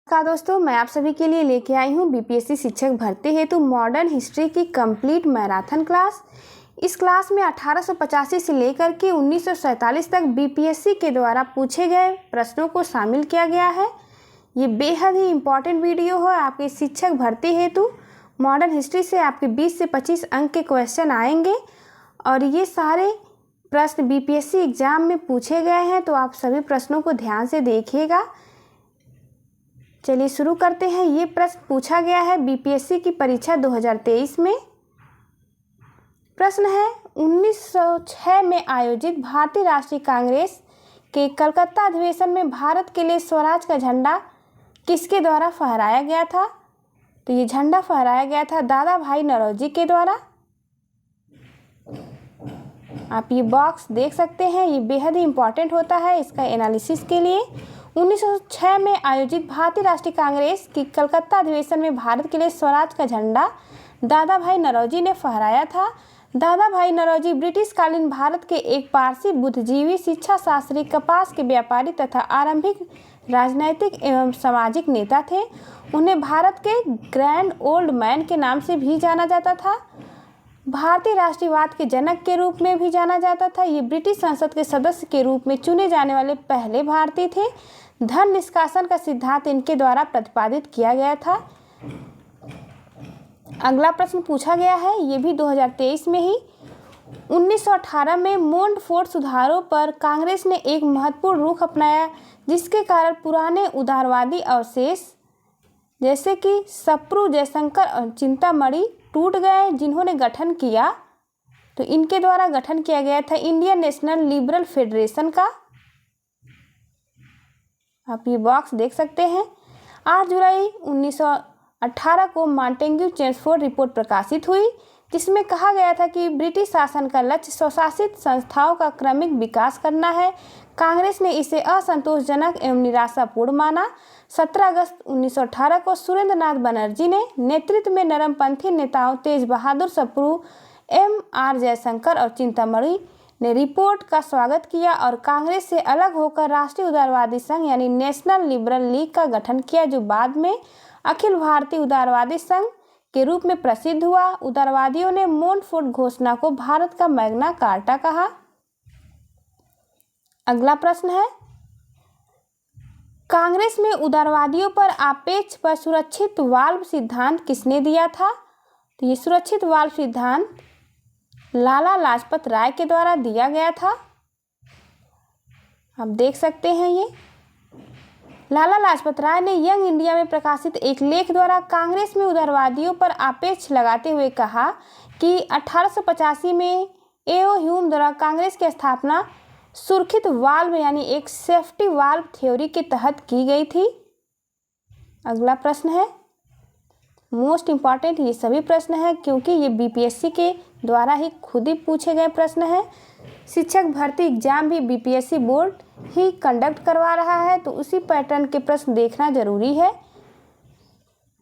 नमस्कार दोस्तों, मैं आप सभी के लिए लेके आई हूँ बीपीएससी शिक्षक भर्ती हेतु मॉडर्न हिस्ट्री की कंप्लीट मैराथन क्लास। इस क्लास में 1885 से लेकर के 1947 तक बीपीएससी के द्वारा पूछे गए प्रश्नों को शामिल किया गया है। ये बेहद ही इम्पॉर्टेंट वीडियो है आपके शिक्षक भर्ती हेतु। मॉडर्न हिस्ट्री से आपके 20 से 25 अंक के क्वेश्चन आएंगे और ये सारे प्रश्न बीपीएससी एग्जाम में पूछे गए हैं, तो आप सभी प्रश्नों को ध्यान से देखिएगा। चलिए शुरू करते हैं। ये प्रश्न पूछा गया है बीपीएससी की परीक्षा 2023 में। प्रश्न है 1906 में आयोजित भारतीय राष्ट्रीय कांग्रेस के कलकत्ता अधिवेशन में भारत के लिए स्वराज का झंडा किसके द्वारा फहराया गया था? तो ये झंडा फहराया गया था दादा भाई नौरोजी के द्वारा। आप ये बॉक्स देख सकते हैं, ये बेहद ही इम्पॉर्टेंट होता है इसका एनालिसिस के लिए। 1906 में आयोजित भारतीय राष्ट्रीय कांग्रेस की कलकत्ता अधिवेशन में भारत के लिए स्वराज का झंडा दादा भाई नौरोजी ने फहराया था। दादा भाई नौरोजी ब्रिटिश कालीन भारत के एक पारसी बुद्धिजीवी, शिक्षा शास्त्री, कपास के व्यापारी तथा आरंभिक राजनैतिक एवं सामाजिक नेता थे। उन्हें भारत के ग्रैंड ओल्ड मैन के नाम से भी जाना जाता था। भारतीय राष्ट्रीयवाद के जनक के रूप में भी जाना जाता था। ये ब्रिटिश संसद के सदस्य के रूप में चुने जाने वाले पहले भारतीय थे। धन निष्कासन का सिद्धांत इनके द्वारा प्रतिपादित किया गया था। अगला प्रश्न पूछा गया है, ये भी 2023 में ही। 1918 में मोंटफोर्ट सुधारों पर कांग्रेस ने एक महत्वपूर्ण रुख अपनाया, जिसके कारण पुराने उदारवादी अवशेष जैसे कि सप्रू, जयशंकर और चिंतामणि टूट गए, जिन्होंने गठन किया। तो इनके द्वारा गठन किया गया था इंडियन नेशनल लिबरल फेडरेशन का। आप ये बॉक्स देख सकते हैं। 8 जुलाई 1918 को मॉन्टेग्यू चेम्सफोर्ड रिपोर्ट प्रकाशित हुई, जिसमें कहा गया था कि ब्रिटिश शासन का लक्ष्य स्वशासित संस्थाओं का क्रमिक विकास करना है। कांग्रेस ने इसे असंतोषजनक एवं निराशापूर्ण माना। 17 अगस्त 1918 को सुरेंद्र नाथ बनर्जी ने नेतृत्व में नरमपंथी नेताओं तेज बहादुर सप्रू, M.R. जयशंकर और चिंतामणि ने रिपोर्ट का स्वागत किया और कांग्रेस से अलग होकर राष्ट्रीय उदारवादी संघ यानी नेशनल लिबरल लीग का गठन किया, जो बाद में अखिल भारतीय उदारवादी संघ के रूप में प्रसिद्ध हुआ। उदारवादियों ने मोंटफोर्ट घोषणा को भारत का मैग्ना कार्टा कहा। अगला प्रश्न है, कांग्रेस में उदारवादियों पर आपेक्ष पर सुरक्षित वाल्व सिद्धांत किसने दिया था? तो ये सुरक्षित वाल्व सिद्धांत लाला लाजपत राय के द्वारा दिया गया था। आप देख सकते हैं ये लाला लाजपत राय ने यंग इंडिया में प्रकाशित एक लेख द्वारा कांग्रेस में उदारवादियों पर आपेक्ष लगाते हुए कहा कि 1885 में A.O. ह्यूम द्वारा कांग्रेस की स्थापना सुरक्षित वाल्व यानी एक सेफ्टी वाल्व थ्योरी के तहत की गई थी। अगला प्रश्न है मोस्ट इम्पॉर्टेंट, ये सभी प्रश्न हैं क्योंकि ये बीपीएससी के द्वारा ही खुद ही पूछे गए प्रश्न हैं। शिक्षक भर्ती एग्जाम भी बीपीएससी बोर्ड ही कंडक्ट करवा रहा है, तो उसी पैटर्न के प्रश्न देखना जरूरी है।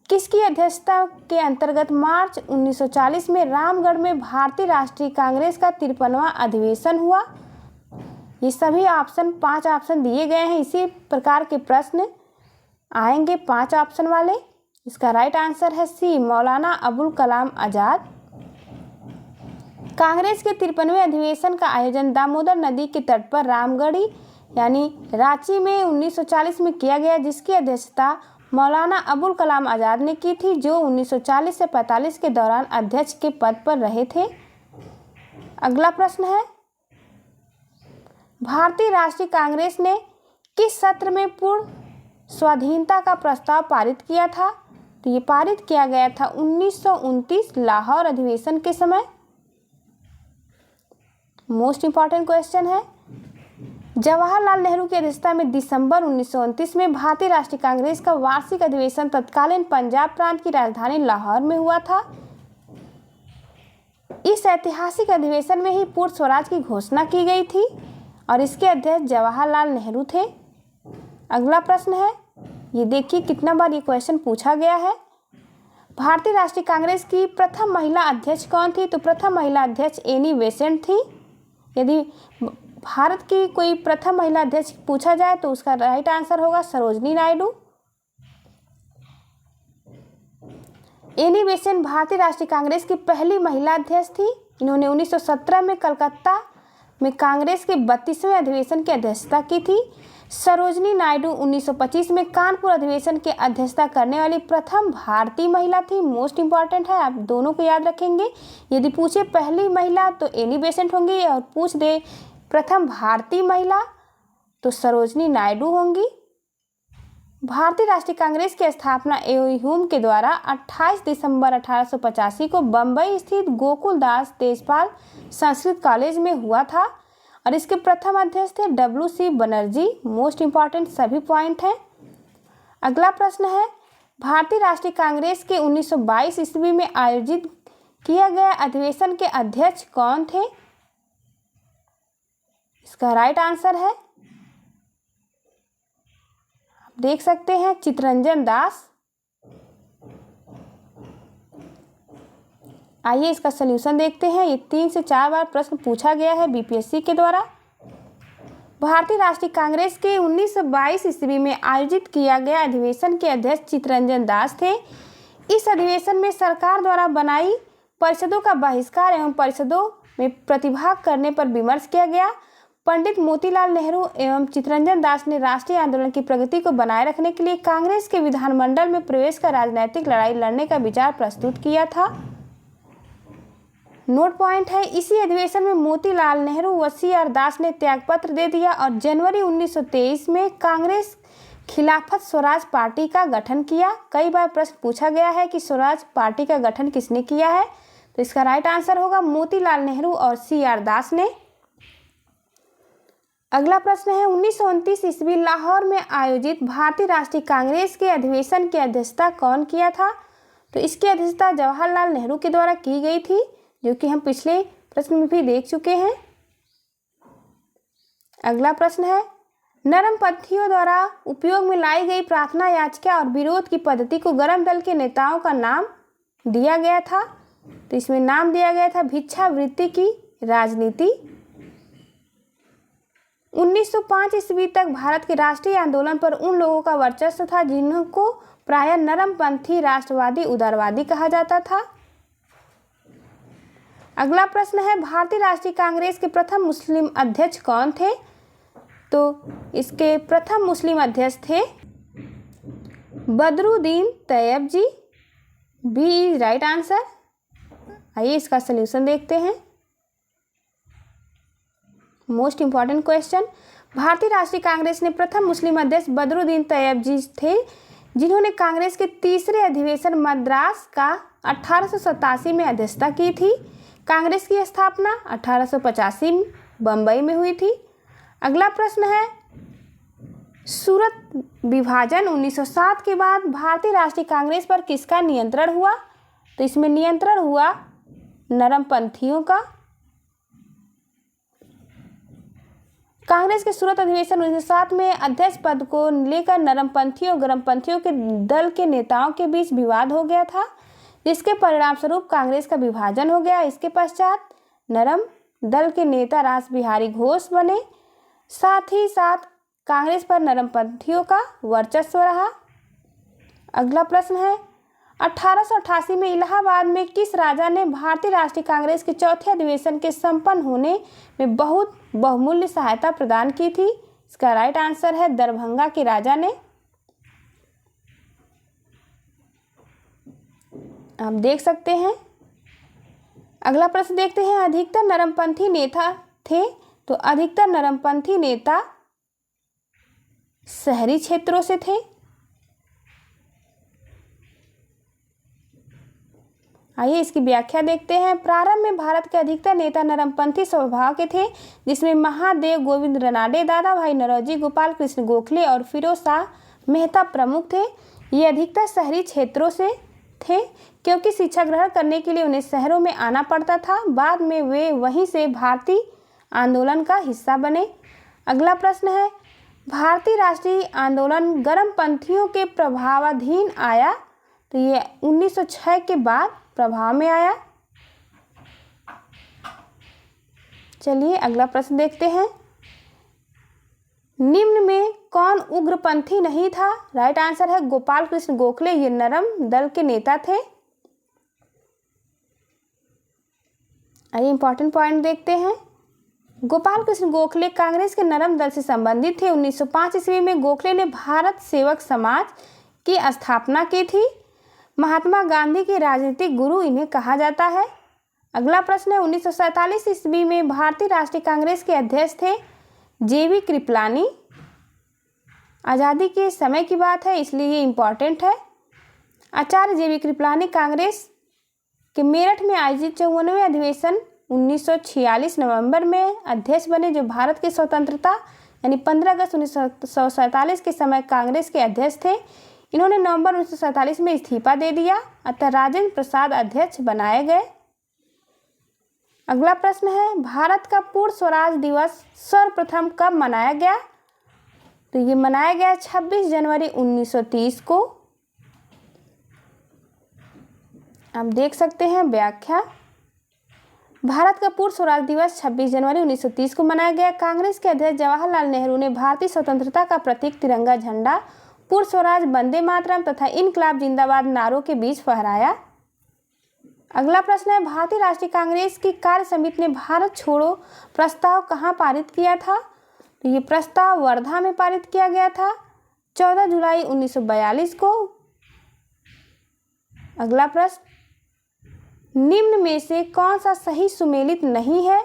किसकी अध्यक्षता के अंतर्गत मार्च 1940 में रामगढ़ में भारतीय राष्ट्रीय कांग्रेस का 53वां अधिवेशन हुआ? ये सभी ऑप्शन 5 ऑप्शन दिए गए हैं, इसी प्रकार के प्रश्न आएंगे 5 ऑप्शन वाले। इसका राइट आंसर है सी, मौलाना अबुल कलाम आजाद। कांग्रेस के 53वें अधिवेशन का आयोजन दामोदर नदी के तट पर रामगढ़ी यानी रांची में 1940 में किया गया, जिसकी अध्यक्षता मौलाना अबुल कलाम आजाद ने की थी, जो 1940 से 45 के दौरान अध्यक्ष के पद पर रहे थे। अगला प्रश्न है, भारतीय राष्ट्रीय कांग्रेस ने किस सत्र में पूर्ण स्वाधीनता का प्रस्ताव पारित किया था? तो ये पारित किया गया था 1929 लाहौर अधिवेशन के समय। मोस्ट इंपॉर्टेंट क्वेश्चन है, जवाहरलाल नेहरू की अध्यक्षता में दिसंबर 1929 में भारतीय राष्ट्रीय कांग्रेस का वार्षिक अधिवेशन तत्कालीन पंजाब प्रांत की राजधानी लाहौर में हुआ था। इस ऐतिहासिक अधिवेशन में ही पूर्ण स्वराज की घोषणा की गई थी और इसके अध्यक्ष जवाहरलाल नेहरू थे। अगला प्रश्न है, ये देखिए कितना बार ये क्वेश्चन पूछा गया है। भारतीय राष्ट्रीय कांग्रेस की प्रथम महिला अध्यक्ष कौन थी? तो प्रथम महिला अध्यक्ष एनी बेसेंट थी। यदि भारत की कोई प्रथम महिला अध्यक्ष पूछा जाए तो उसका राइट आंसर होगा सरोजनी नायडू। एनी बेसेंट भारतीय राष्ट्रीय कांग्रेस की पहली महिला अध्यक्ष थी। इन्होंने 1917 में कलकत्ता में कांग्रेस के 32वें अधिवेशन की अध्यक्षता की थी। सरोजनी नायडू 1925 में कानपुर अधिवेशन की अध्यक्षता करने वाली प्रथम भारतीय महिला थी। मोस्ट इंपॉर्टेंट है, आप दोनों को याद रखेंगे। यदि पूछे पहली महिला तो एनी बेसेंट होंगी, और पूछ दे प्रथम भारतीय महिला तो सरोजनी नायडू होंगी। भारतीय राष्ट्रीय कांग्रेस की स्थापना ए ह्यूम के द्वारा 28 दिसंबर 1885 को बम्बई स्थित गोकुलदास तेजपाल संस्कृत कॉलेज में हुआ था, और इसके प्रथम अध्यक्ष थे WC बनर्जी। मोस्ट इंपॉर्टेंट सभी पॉइंट हैं। अगला प्रश्न है, भारतीय राष्ट्रीय कांग्रेस के 1922 ईस्वी में आयोजित किया गया अधिवेशन के अध्यक्ष कौन थे? इसका राइट आंसर है, देख सकते हैं, चित्तरंजन दास। आइए इसका सलूशन देखते हैं। ये 3 से 4 बार प्रश्न पूछा गया है BPSC के द्वारा। भारतीय राष्ट्रीय कांग्रेस के 1922 ईस्वी में आयोजित किया गया अधिवेशन के अध्यक्ष चित्तरंजन दास थे। इस अधिवेशन में सरकार द्वारा बनाई परिषदों का बहिष्कार एवं परिषदों में प्रतिभाग करने पर विमर्श किया गया। पंडित मोतीलाल नेहरू एवं चित्तरंजन दास ने राष्ट्रीय आंदोलन की प्रगति को बनाए रखने के लिए कांग्रेस के विधानमंडल में प्रवेश कर राजनीतिक लड़ाई लड़ने का विचार प्रस्तुत किया था। नोट पॉइंट है, इसी अधिवेशन में मोतीलाल नेहरू व CR दास ने त्यागपत्र दे दिया और जनवरी 1923 में कांग्रेस खिलाफत स्वराज पार्टी का गठन किया। कई बार प्रश्न पूछा गया है कि स्वराज पार्टी का गठन किसने किया है, तो इसका राइट आंसर होगा मोतीलाल नेहरू और CR दास ने। अगला प्रश्न है, 1929 ईस्वी लाहौर में आयोजित भारतीय राष्ट्रीय कांग्रेस के अधिवेशन की अध्यक्षता कौन किया था? तो इसकी अध्यक्षता जवाहरलाल नेहरू के द्वारा की गई थी, जो कि हम पिछले प्रश्न में भी देख चुके हैं। अगला प्रश्न है, नरमपंथियों द्वारा उपयोग में लाई गई प्रार्थना याचिका और विरोध की पद्धति को गरम दल के नेताओं का नाम दिया गया था। तो इसमें नाम दिया गया था भिक्षावृत्ति की राजनीति। 1905 ईस्वी तक भारत के राष्ट्रीय आंदोलन पर उन लोगों का वर्चस्व था जिनको प्रायः नरमपंथी, राष्ट्रवादी, उदारवादी कहा जाता था। अगला प्रश्न है, भारतीय राष्ट्रीय कांग्रेस के प्रथम मुस्लिम अध्यक्ष कौन थे? तो इसके प्रथम मुस्लिम अध्यक्ष थे Badruddin Tyabji. B is right answer. आइए इसका सलूशन देखते हैं। मोस्ट इंपॉर्टेंट क्वेश्चन, भारतीय राष्ट्रीय कांग्रेस ने प्रथम मुस्लिम अध्यक्ष बदरुद्दीन तैयब जी थे, जिन्होंने कांग्रेस के तीसरे अधिवेशन मद्रास का 1887 में अध्यक्षता की थी। कांग्रेस की स्थापना 1885 में बम्बई में हुई थी। अगला प्रश्न है, सूरत विभाजन 1907 के बाद भारतीय राष्ट्रीय कांग्रेस पर किसका नियंत्रण हुआ? तो इसमें नियंत्रण हुआ नरमपंथियों का। कांग्रेस के सूरत अधिवेशन 1907 में अध्यक्ष पद को लेकर नरमपंथियों और गरमपंथियों के दल के नेताओं के बीच विवाद हो गया था, जिसके परिणाम स्वरूप कांग्रेस का विभाजन हो गया। इसके पश्चात नरम दल के नेता रासबिहारी घोष बने। साथ ही साथ कांग्रेस पर नरमपंथियों का वर्चस्व रहा। अगला प्रश्न है, 1888 में इलाहाबाद में किस राजा ने भारतीय राष्ट्रीय कांग्रेस के चौथे अधिवेशन के संपन्न होने में बहुत बहुमूल्य सहायता प्रदान की थी? इसका राइट आंसर है दरभंगा के राजा ने। आप देख सकते हैं। अगला प्रश्न देखते हैं, अधिकतर नरमपंथी नेता थे? तो अधिकतर नरमपंथी नेता शहरी क्षेत्रों से थे। आइए इसकी व्याख्या देखते हैं। प्रारंभ में भारत के अधिकतर नेता नरमपंथी स्वभाव के थे, जिसमें महादेव गोविंद रनाडे, दादा भाई नौरोजी, गोपाल कृष्ण गोखले और फिरोज शाह मेहता प्रमुख थे। ये अधिकतर शहरी क्षेत्रों से थे, क्योंकि शिक्षा ग्रहण करने के लिए उन्हें शहरों में आना पड़ता था। बाद में वे वहीं से भारतीय आंदोलन का हिस्सा बने। अगला प्रश्न है, भारतीय राष्ट्रीय आंदोलन गरमपंथियों के प्रभावाधीन आया? तो ये 1906 के बाद प्रभाव में आया। चलिए अगला प्रश्न देखते हैं। निम्न में कौन उग्रपंथी नहीं था? राइट आंसर है गोपाल कृष्ण गोखले। ये नरम दल के नेता थे। आइए इंपॉर्टेंट पॉइंट देखते हैं। गोपाल कृष्ण गोखले कांग्रेस के नरम दल से संबंधित थे। 1905 ईस्वी में गोखले ने भारत सेवक समाज की स्थापना की थी। महात्मा गांधी के राजनीतिक गुरु इन्हें कहा जाता है। अगला प्रश्न है, 1947 ईस्वी में भारतीय राष्ट्रीय कांग्रेस के अध्यक्ष थे जेबी कृपलानी। आज़ादी के समय की बात है इसलिए ये इम्पॉर्टेंट है। आचार्य जेबी कृपलानी कांग्रेस के मेरठ में आयोजित 54वें अधिवेशन 1946 नवंबर में अध्यक्ष बने, जो भारत की स्वतंत्रता यानी 15 अगस्त 1947 के समय कांग्रेस के अध्यक्ष थे। इन्होंने नवंबर 1947 में इस्तीफा दे दिया, अतः राजेंद्र प्रसाद अध्यक्ष बनाए गए। अगला प्रश्न है, भारत का पूर्ण स्वराज दिवस सर्वप्रथम कब मनाया गया? तो ये मनाया गया 26 जनवरी 1930 को। आप देख सकते हैं व्याख्या। भारत का पूर्ण स्वराज दिवस 26 जनवरी 1930 को मनाया गया। कांग्रेस के अध्यक्ष जवाहरलाल नेहरू ने भारतीय स्वतंत्रता का प्रतीक तिरंगा झंडा पूर्ण स्वराज, वंदे मातरम तथा इनकलाब जिंदाबाद नारों के बीच फहराया। अगला प्रश्न है, भारतीय राष्ट्रीय कांग्रेस की कार्य समिति ने भारत छोड़ो प्रस्ताव कहाँ पारित किया था? तो ये प्रस्ताव वर्धा में पारित किया गया था 14 जुलाई 1942 को। अगला प्रश्न, निम्न में से कौन सा सही सुमेलित नहीं है?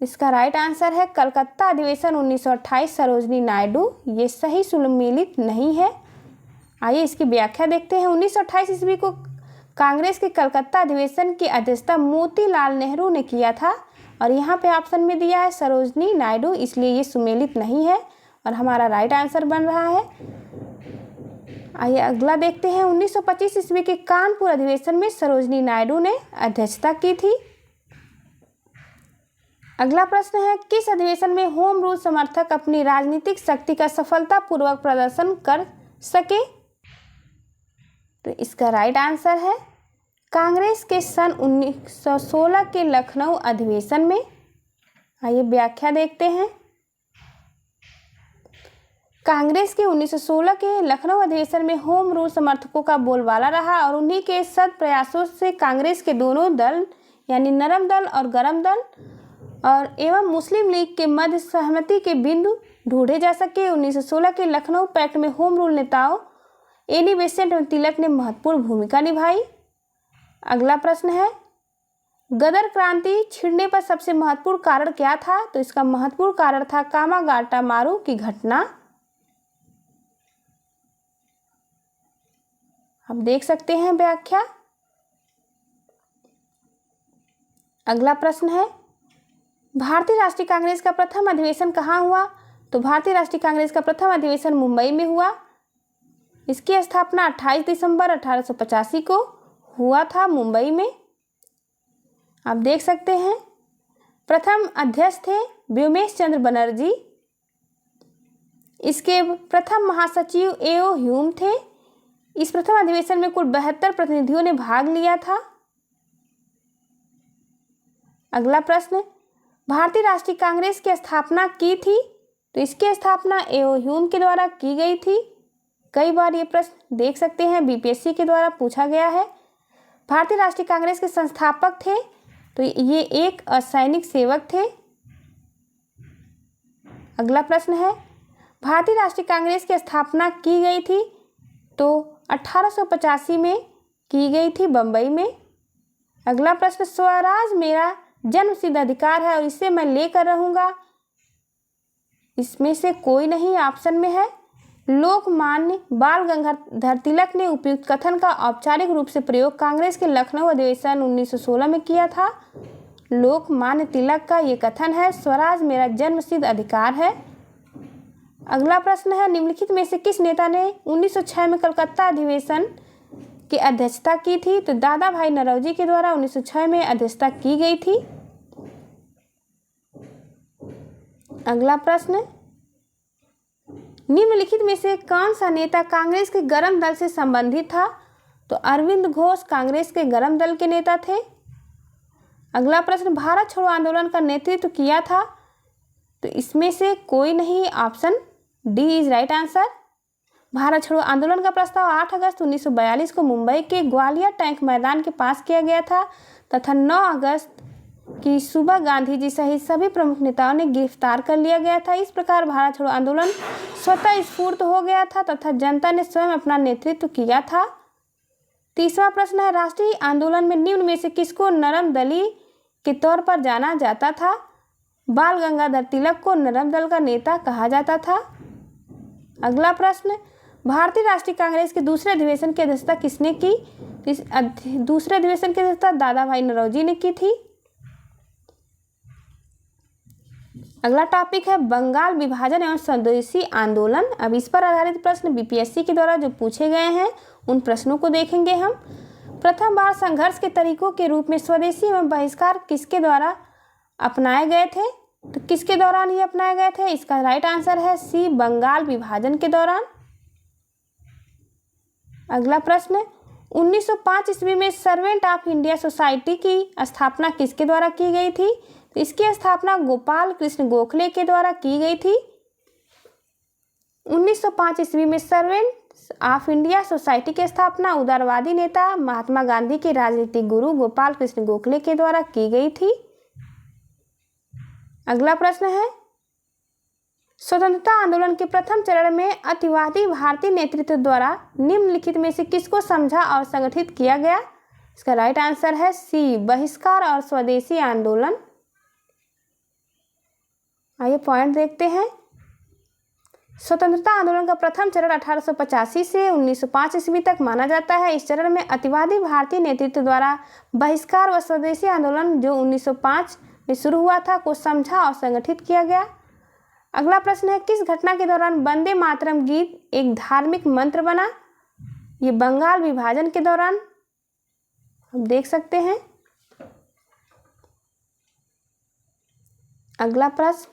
इसका राइट आंसर है कलकत्ता अधिवेशन 1928 सरोजनी नायडू। ये सही सुमेलित नहीं है। आइए इसकी व्याख्या देखते हैं। 1928 ईस्वी को कांग्रेस के कलकत्ता अधिवेशन की अध्यक्षता मोतीलाल नेहरू ने किया था और यहाँ पे ऑप्शन में दिया है सरोजनी नायडू, इसलिए ये सुमेलित नहीं है और हमारा राइट आंसर बन रहा है। आइए अगला देखते हैं। 1925 ईस्वी के कानपुर अधिवेशन में सरोजनी नायडू ने अध्यक्षता की थी। अगला प्रश्न है, किस अधिवेशन में होम रूल समर्थक अपनी राजनीतिक शक्ति का सफलतापूर्वक प्रदर्शन कर सके? तो इसका राइट आंसर है कांग्रेस के सन 1916 के लखनऊ अधिवेशन में। आइए व्याख्या देखते हैं। कांग्रेस के 1916 के लखनऊ अधिवेशन में होम रूल समर्थकों का बोलबाला रहा और उन्हीं के सद प्रयासों से कांग्रेस के दोनों दल यानी नरम दल और गरम दल और एवं मुस्लिम लीग के मध्य सहमति के बिंदु ढूंढे जा सके। 1916 के लखनऊ पैक्ट में होम रूल नेताओं एनी बेसेंट और तिलक ने महत्वपूर्ण भूमिका निभाई। अगला प्रश्न है, गदर क्रांति छिड़ने पर सबसे महत्वपूर्ण कारण क्या था? तो इसका महत्वपूर्ण कारण था कामागाटा मारू की घटना। आप देख सकते हैं व्याख्या। अगला प्रश्न है, भारतीय राष्ट्रीय कांग्रेस का प्रथम अधिवेशन कहाँ हुआ? तो भारतीय राष्ट्रीय कांग्रेस का प्रथम अधिवेशन मुंबई में हुआ। इसकी स्थापना 28 दिसंबर 1885 को हुआ था मुंबई में। आप देख सकते हैं प्रथम अध्यक्ष थे व्योमेश चंद्र बनर्जी। इसके प्रथम महासचिव एओ ह्यूम थे। इस प्रथम अधिवेशन में कुल 72 प्रतिनिधियों ने भाग लिया था। अगला प्रश्न, भारतीय राष्ट्रीय कांग्रेस की स्थापना की थी? तो इसकी स्थापना एओ ह्यूम के द्वारा की गई थी। कई बार ये प्रश्न देख सकते हैं बीपीएससी के द्वारा पूछा गया है। भारतीय राष्ट्रीय कांग्रेस के संस्थापक थे तो ये एक असैनिक सेवक थे। अगला प्रश्न है, भारतीय राष्ट्रीय कांग्रेस की स्थापना की गई थी तो 1885 में की गई थी बम्बई में। अगला प्रश्न, स्वराज मेरा जन्मसिद्ध अधिकार है और इसे मैं लेकर रहूंगा। इसमें से कोई नहीं ऑप्शन में है। लोकमान्य बाल गंगाधर तिलक ने उपयुक्त कथन का औपचारिक रूप से प्रयोग कांग्रेस के लखनऊ अधिवेशन 1916 में किया था। लोकमान्य तिलक का ये कथन है, स्वराज मेरा जन्मसिद्ध अधिकार है। अगला प्रश्न है, निम्नलिखित में से किस नेता ने 1906 में कलकत्ता अधिवेशन की अध्यक्षता की थी? तो दादा भाई नौरोजी के द्वारा 1906 में अध्यक्षता की गई थी। अगला प्रश्न, निम्नलिखित में से कौन सा नेता कांग्रेस के गरम दल से संबंधित था? तो अरविंद घोष कांग्रेस के गरम दल के नेता थे। अगला प्रश्न, भारत छोड़ो आंदोलन का नेतृत्व किया था? तो इसमें से कोई नहीं, option D is right answer. Bharat छोड़ो आंदोलन का प्रस्ताव 8 अगस्त 1942 को मुंबई के ग्वालियर टैंक मैदान के पास किया गया था तथा 9 अगस्त कि सुबह गांधी जी सहित सभी प्रमुख नेताओं ने गिरफ्तार कर लिया गया था। इस प्रकार भारत छोड़ो आंदोलन स्वतः स्फूर्त हो गया था तथा जनता ने स्वयं अपना नेतृत्व किया था। तीसरा प्रश्न है, राष्ट्रीय आंदोलन में निम्न में से किसको नरम दली के तौर पर जाना जाता था? बाल गंगाधर तिलक को नरम दल का नेता कहा जाता था। अगला प्रश्न, भारतीय राष्ट्रीय कांग्रेस के दूसरे अधिवेशन की अध्यक्षता किसने की? दूसरे अधिवेशन की अध्यक्षता दादा भाई नौरोजी ने की थी। अगला टॉपिक है बंगाल विभाजन एवं स्वदेशी आंदोलन। अब इस पर आधारित प्रश्न बीपीएससी के द्वारा जो पूछे गए हैं उन प्रश्नों को देखेंगे हम। प्रथम बार संघर्ष के तरीकों के रूप में स्वदेशी एवं बहिष्कार किसके द्वारा अपनाए गए थे? तो किसके दौरान ये अपनाए गए थे? इसका राइट आंसर है सी, बंगाल विभाजन के दौरान। अगला प्रश्न, 1905 ईस्वी में सर्वेंट ऑफ इंडिया सोसाइटी की स्थापना किसके द्वारा की गई थी? तो इसकी स्थापना गोपाल कृष्ण गोखले के द्वारा की गई थी। 1905 ईस्वी में सर्वेंट ऑफ इंडिया सोसाइटी की स्थापना उदारवादी नेता महात्मा गांधी के राजनीतिक गुरु गोपाल कृष्ण गोखले के द्वारा की गई थी। अगला प्रश्न है, स्वतंत्रता आंदोलन के प्रथम चरण में अतिवादी भारतीय नेतृत्व द्वारा निम्नलिखित में से किसको समझा और संगठित किया गया? इसका राइट आंसर है सी, बहिष्कार और स्वदेशी आंदोलन। आइए पॉइंट देखते हैं। स्वतंत्रता आंदोलन का प्रथम चरण 1885 से 1905 ईस्वी तक माना जाता है। इस चरण में अतिवादी भारतीय नेतृत्व द्वारा बहिष्कार व स्वदेशी आंदोलन जो 1905 में शुरू हुआ था को समझा और संगठित किया गया। अगला प्रश्न है, किस घटना के दौरान वंदे मातरम गीत एक धार्मिक मंत्र बना? ये बंगाल विभाजन के दौरान हम देख सकते हैं। अगला प्रश्न,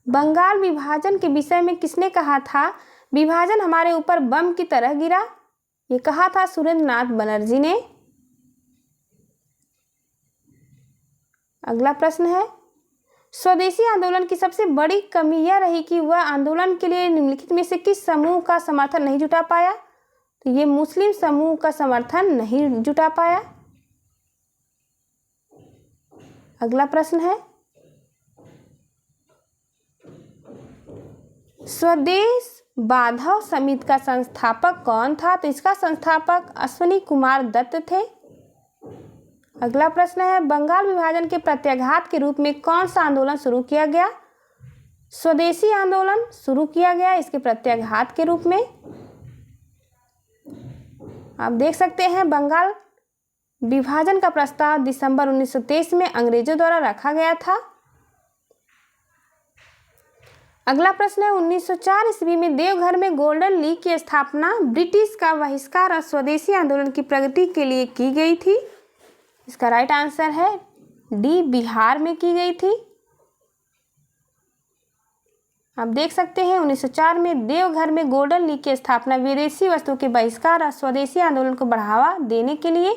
बंगाल विभाजन के विषय में किसने कहा था विभाजन हमारे ऊपर बम की तरह गिरा? ये कहा था सुरेंद्र नाथ बनर्जी ने। अगला प्रश्न है, स्वदेशी आंदोलन की सबसे बड़ी कमी यह रही कि वह आंदोलन के लिए निम्नलिखित में से किस समूह का समर्थन नहीं जुटा पाया? तो ये मुस्लिम समूह का समर्थन नहीं जुटा पाया। अगला प्रश्न है, स्वदेश बांधव समिति का संस्थापक कौन था? तो इसका संस्थापक अश्विनी कुमार दत्त थे। अगला प्रश्न है, बंगाल विभाजन के प्रत्याघात के रूप में कौन सा आंदोलन शुरू किया गया? स्वदेशी आंदोलन शुरू किया गया इसके प्रत्याघात के रूप में। आप देख सकते हैं बंगाल विभाजन का प्रस्ताव दिसंबर 1923 में अंग्रेजों द्वारा रखा गया था। अगला प्रश्न है, 1904 ईस्वी में देवघर में गोल्डन लीग की स्थापना ब्रिटिश का बहिष्कार और स्वदेशी आंदोलन की प्रगति के लिए की गई थी। इसका राइट आंसर है डी, बिहार में की गई थी। आप देख सकते हैं 1904 में देवघर में गोल्डन लीग की स्थापना विदेशी वस्तुओं के बहिष्कार और स्वदेशी आंदोलन को बढ़ावा देने के लिए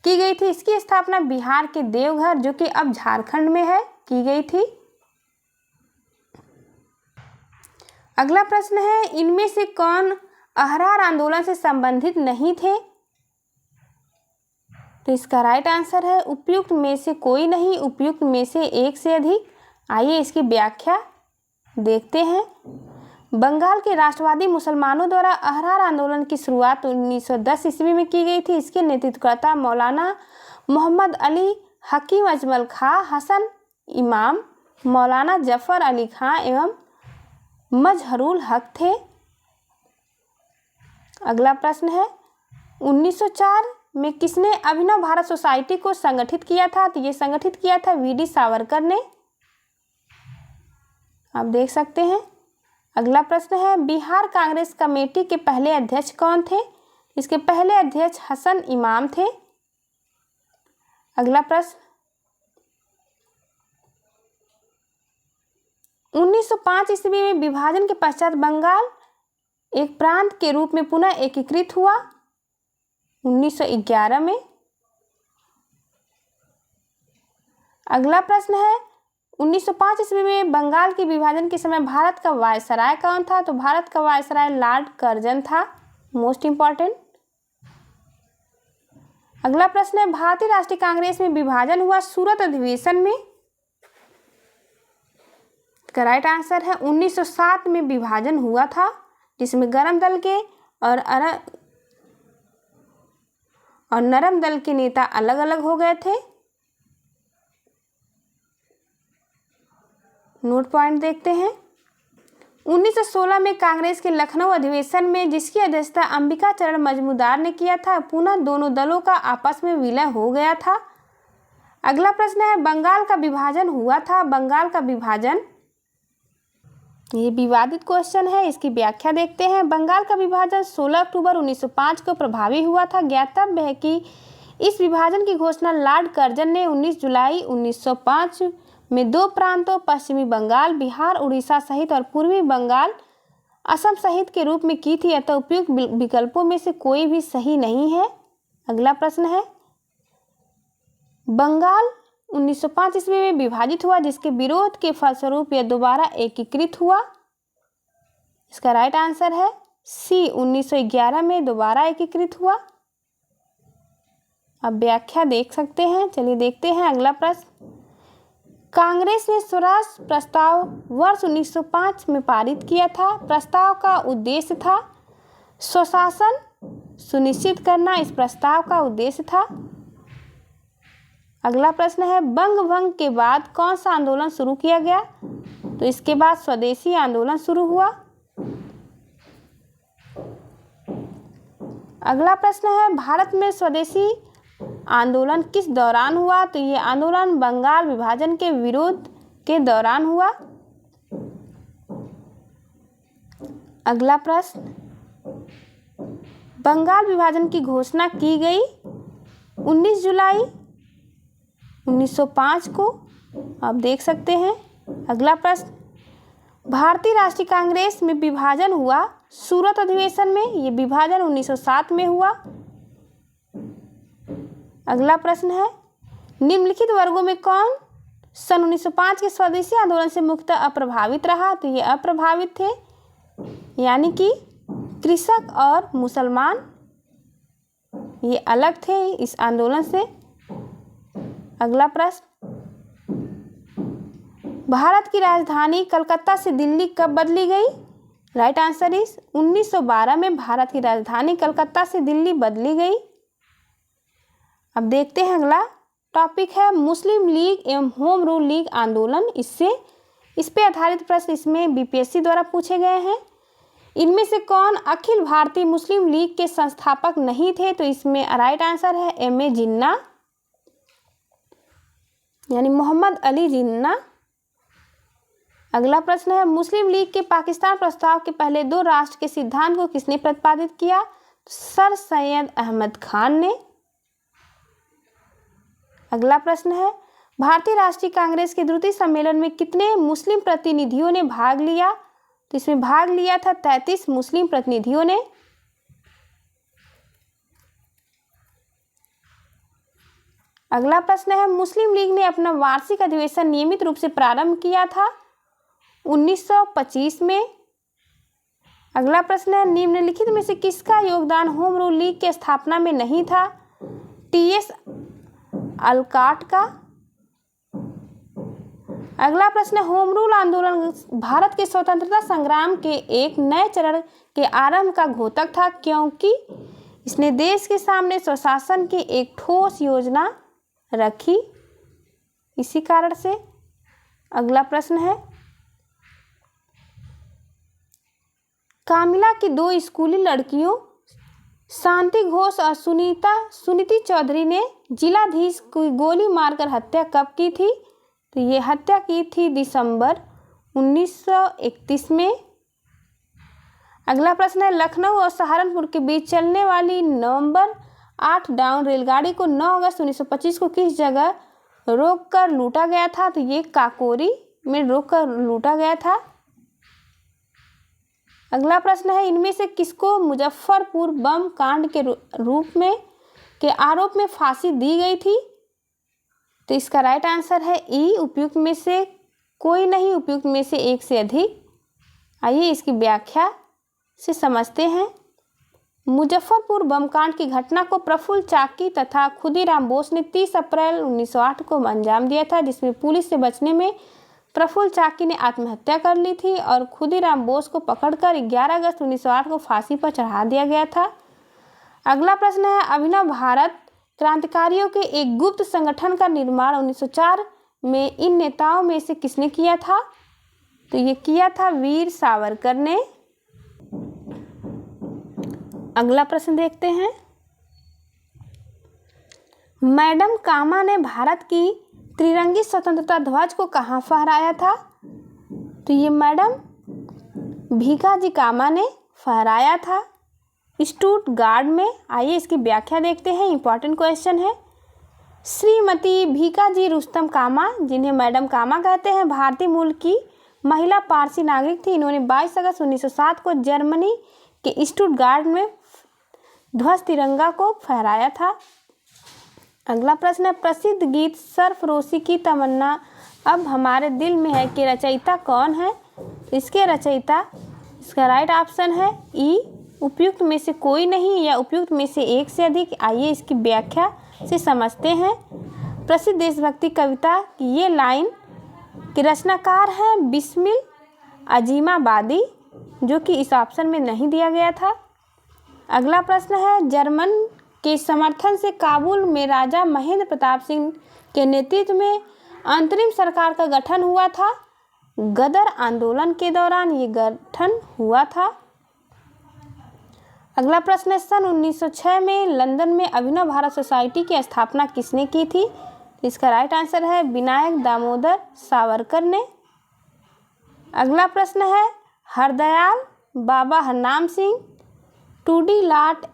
की गई थी। इसकी स्थापना बिहार के देवघर जो कि अब झारखंड में है की गई थी। अगला प्रश्न है, इनमें से कौन अहरार आंदोलन से संबंधित नहीं थे? तो इसका राइट आंसर है उपयुक्त में से कोई नहीं, उपयुक्त में से एक से अधिक। आइए इसकी व्याख्या देखते हैं। बंगाल के राष्ट्रवादी मुसलमानों द्वारा अहरार आंदोलन की शुरुआत 1910 ईस्वी में की गई थी। इसके नेतृत्वकर्ता मौलाना मोहम्मद अली हकीम अजमल खां, हसन इमाम, मौलाना जफर अली खां एवं मजहरुल हक थे। अगला प्रश्न है, 1904 में किसने अभिनव भारत सोसाइटी को संगठित किया था? तो ये संगठित किया था वीडी सावरकर ने। आप देख सकते हैं। अगला प्रश्न है, बिहार कांग्रेस कमेटी के पहले अध्यक्ष कौन थे? इसके पहले अध्यक्ष हसन इमाम थे। अगला प्रश्न, 1905 ईस्वी में विभाजन के पश्चात बंगाल एक प्रांत के रूप में पुनः एकीकृत हुआ 1911 में। अगला प्रश्न है, 1905 ईस्वी में बंगाल के विभाजन के समय भारत का वायसराय कौन था? तो भारत का वायसराय लॉर्ड कर्जन था। Most important. अगला प्रश्न है, भारतीय राष्ट्रीय कांग्रेस में विभाजन हुआ सूरत अधिवेशन में। इसका राइट आंसर है 1907 में विभाजन हुआ था, जिसमें गरम दल के और नरम दल के नेता अलग अलग हो गए थे। नोट पॉइंट देखते हैं। 1916 में कांग्रेस के लखनऊ अधिवेशन में, जिसकी अध्यक्षता अंबिका चरण मजूमदार ने किया था, पुनः दोनों दलों का आपस में विलय हो गया था। अगला प्रश्न है, बंगाल का विभाजन हुआ था। बंगाल का विभाजन, ये विवादित क्वेश्चन है, इसकी व्याख्या देखते हैं। बंगाल का विभाजन 16 अक्टूबर 1905 को प्रभावी हुआ था। ज्ञातव्य है कि इस विभाजन की घोषणा लॉर्ड कर्जन ने 19 जुलाई 1905 में दो प्रांतों पश्चिमी बंगाल, बिहार, उड़ीसा सहित और पूर्वी बंगाल, असम सहित के रूप में की थी। अतः उपयुक्त विकल्पों में से कोई भी सही नहीं है। अगला प्रश्न है, बंगाल 1905 ईस्वी में विभाजित हुआ, जिसके विरोध के फलस्वरूप यह दोबारा एकीकृत हुआ। इसका राइट आंसर है सी, 1911 में दोबारा एकीकृत हुआ। अब व्याख्या देख सकते हैं। चलिए देखते हैं अगला प्रश्न। कांग्रेस ने स्वराज प्रस्ताव वर्ष 1905 में पारित किया था। प्रस्ताव का उद्देश्य था स्वशासन सुनिश्चित करना। इस प्रस्ताव का उद्देश्य था। अगला प्रश्न है, बंग भंग के बाद कौन सा आंदोलन शुरू किया गया? तो इसके बाद स्वदेशी आंदोलन शुरू हुआ। अगला प्रश्न है, भारत में स्वदेशी आंदोलन किस दौरान हुआ? तो ये आंदोलन बंगाल विभाजन के विरोध के दौरान हुआ। अगला प्रश्न, बंगाल विभाजन की घोषणा की गई 19 जुलाई 1905 को। आप देख सकते हैं। अगला प्रश्न, भारतीय राष्ट्रीय कांग्रेस में विभाजन हुआ सूरत अधिवेशन में। ये विभाजन 1907 में हुआ। अगला प्रश्न है, निम्नलिखित वर्गों में कौन सन 1905 के स्वदेशी आंदोलन से मुख्यतः अप्रभावित रहा? तो ये अप्रभावित थे, यानी कि कृषक और मुसलमान, ये अलग थे इस आंदोलन से। अगला प्रश्न, भारत की राजधानी कलकत्ता से दिल्ली कब बदली गई? राइट आंसर इज 1912 में भारत की राजधानी कलकत्ता से दिल्ली बदली गई। अब देखते हैं अगला टॉपिक है मुस्लिम लीग एवं होम रूल लीग आंदोलन। इस पे आधारित प्रश्न इसमें बीपीएससी द्वारा पूछे गए हैं। इनमें से कौन अखिल भारतीय मुस्लिम लीग के संस्थापक नहीं थे? तो इसमें राइट आंसर है एम.ए. जिन्ना, यानी मोहम्मद अली जिन्ना। अगला प्रश्न है, मुस्लिम लीग के पाकिस्तान प्रस्ताव के पहले दो राष्ट्र के सिद्धांत को किसने प्रतिपादित किया? सर सैयद अहमद खान ने। अगला प्रश्न है, भारतीय राष्ट्रीय कांग्रेस के द्वितीय सम्मेलन में कितने मुस्लिम प्रतिनिधियों ने भाग लिया? तो इसमें भाग लिया था 33 मुस्लिम प्रतिनिधियों ने। अगला प्रश्न है, मुस्लिम लीग ने अपना वार्षिक अधिवेशन नियमित रूप से प्रारंभ किया था 1925 में। अगला प्रश्न है, निम्नलिखित में से किसका योगदान होम रूल लीग की स्थापना में नहीं था? टी.एस. अलकाट का। अगला प्रश्न है, होम रूल आंदोलन भारत के स्वतंत्रता संग्राम के एक नए चरण के आरंभ का घोतक था, क्योंकि इसने देश के सामने स्वशासन की एक ठोस योजना रखी, इसी कारण से। अगला प्रश्न है, कामिला की दो स्कूली लड़कियों शांति घोष और सुनीति चौधरी ने जिलाधीश की गोली मारकर हत्या कब की थी? तो ये हत्या की थी दिसंबर 1931 में। अगला प्रश्न है, लखनऊ और सहारनपुर के बीच चलने वाली नवंबर 8 डाउन रेलगाड़ी को 9 अगस्त 1925 को किस जगह रोककर लूटा गया था? तो ये काकोरी में रोककर लूटा गया था। अगला प्रश्न है, इनमें से किसको मुजफ्फरपुर बम कांड के रूप में के आरोप में फांसी दी गई थी? तो इसका राइट आंसर है ई, उपयुक्त में से कोई नहीं, उपयुक्त में से एक से अधिक। आइए इसकी व्याख्या से समझते हैं। मुजफ्फरपुर बम कांड की घटना को प्रफुल्ल चाकी तथा खुदीराम बोस ने 30 अप्रैल 1908 को अंजाम दिया था, जिसमें पुलिस से बचने में प्रफुल्ल चाकी ने आत्महत्या कर ली थी और खुदीराम बोस को पकड़कर 11 अगस्त 1908 को फांसी पर चढ़ा दिया गया था। अगला प्रश्न है, अभिनव भारत क्रांतिकारियों के एक गुप्त संगठन का निर्माण 1904 में इन नेताओं में से किसने किया था? तो ये किया था वीर सावरकर ने। अगला प्रश्न देखते हैं, मैडम कामा ने भारत की त्रिरंगी स्वतंत्रता ध्वज को कहाँ फहराया था? तो ये मैडम भीखाजी कामा ने फहराया था स्टुटगार्ट में। आइए इसकी व्याख्या देखते हैं, इंपॉर्टेंट क्वेश्चन है। श्रीमती भीखाजी रुस्तम कामा, जिन्हें मैडम कामा कहते हैं, भारतीय मूल की महिला पारसी नागरिक थी। इन्होंने 22 अगस्त 1907 को जर्मनी के स्टुटगार्ट में ध्वज तिरंगा को फहराया था। अगला प्रश्न है, प्रसिद्ध गीत सरफरोशी की तमन्ना अब हमारे दिल में है के रचयिता कौन है? इसके रचयिता, इसका राइट ऑप्शन है ई, उपयुक्त में से कोई नहीं या उपयुक्त में से एक से अधिक। आइए इसकी व्याख्या से समझते हैं। प्रसिद्ध देशभक्ति कविता की ये लाइन के रचनाकार हैं बिस्मिल अजीमाबादी, जो कि इस ऑप्शन में नहीं दिया गया था। अगला प्रश्न है, जर्मन के समर्थन से काबुल में राजा महेंद्र प्रताप सिंह के नेतृत्व में अंतरिम सरकार का गठन हुआ था। गदर आंदोलन के दौरान ये गठन हुआ था। अगला प्रश्न है, सन 1906 में लंदन में अभिनव भारत सोसाइटी की स्थापना किसने की थी? इसका राइट आंसर है विनायक दामोदर सावरकर ने। अगला प्रश्न है, हरदयाल बाबा हरनाम सिंह, टूडी लाट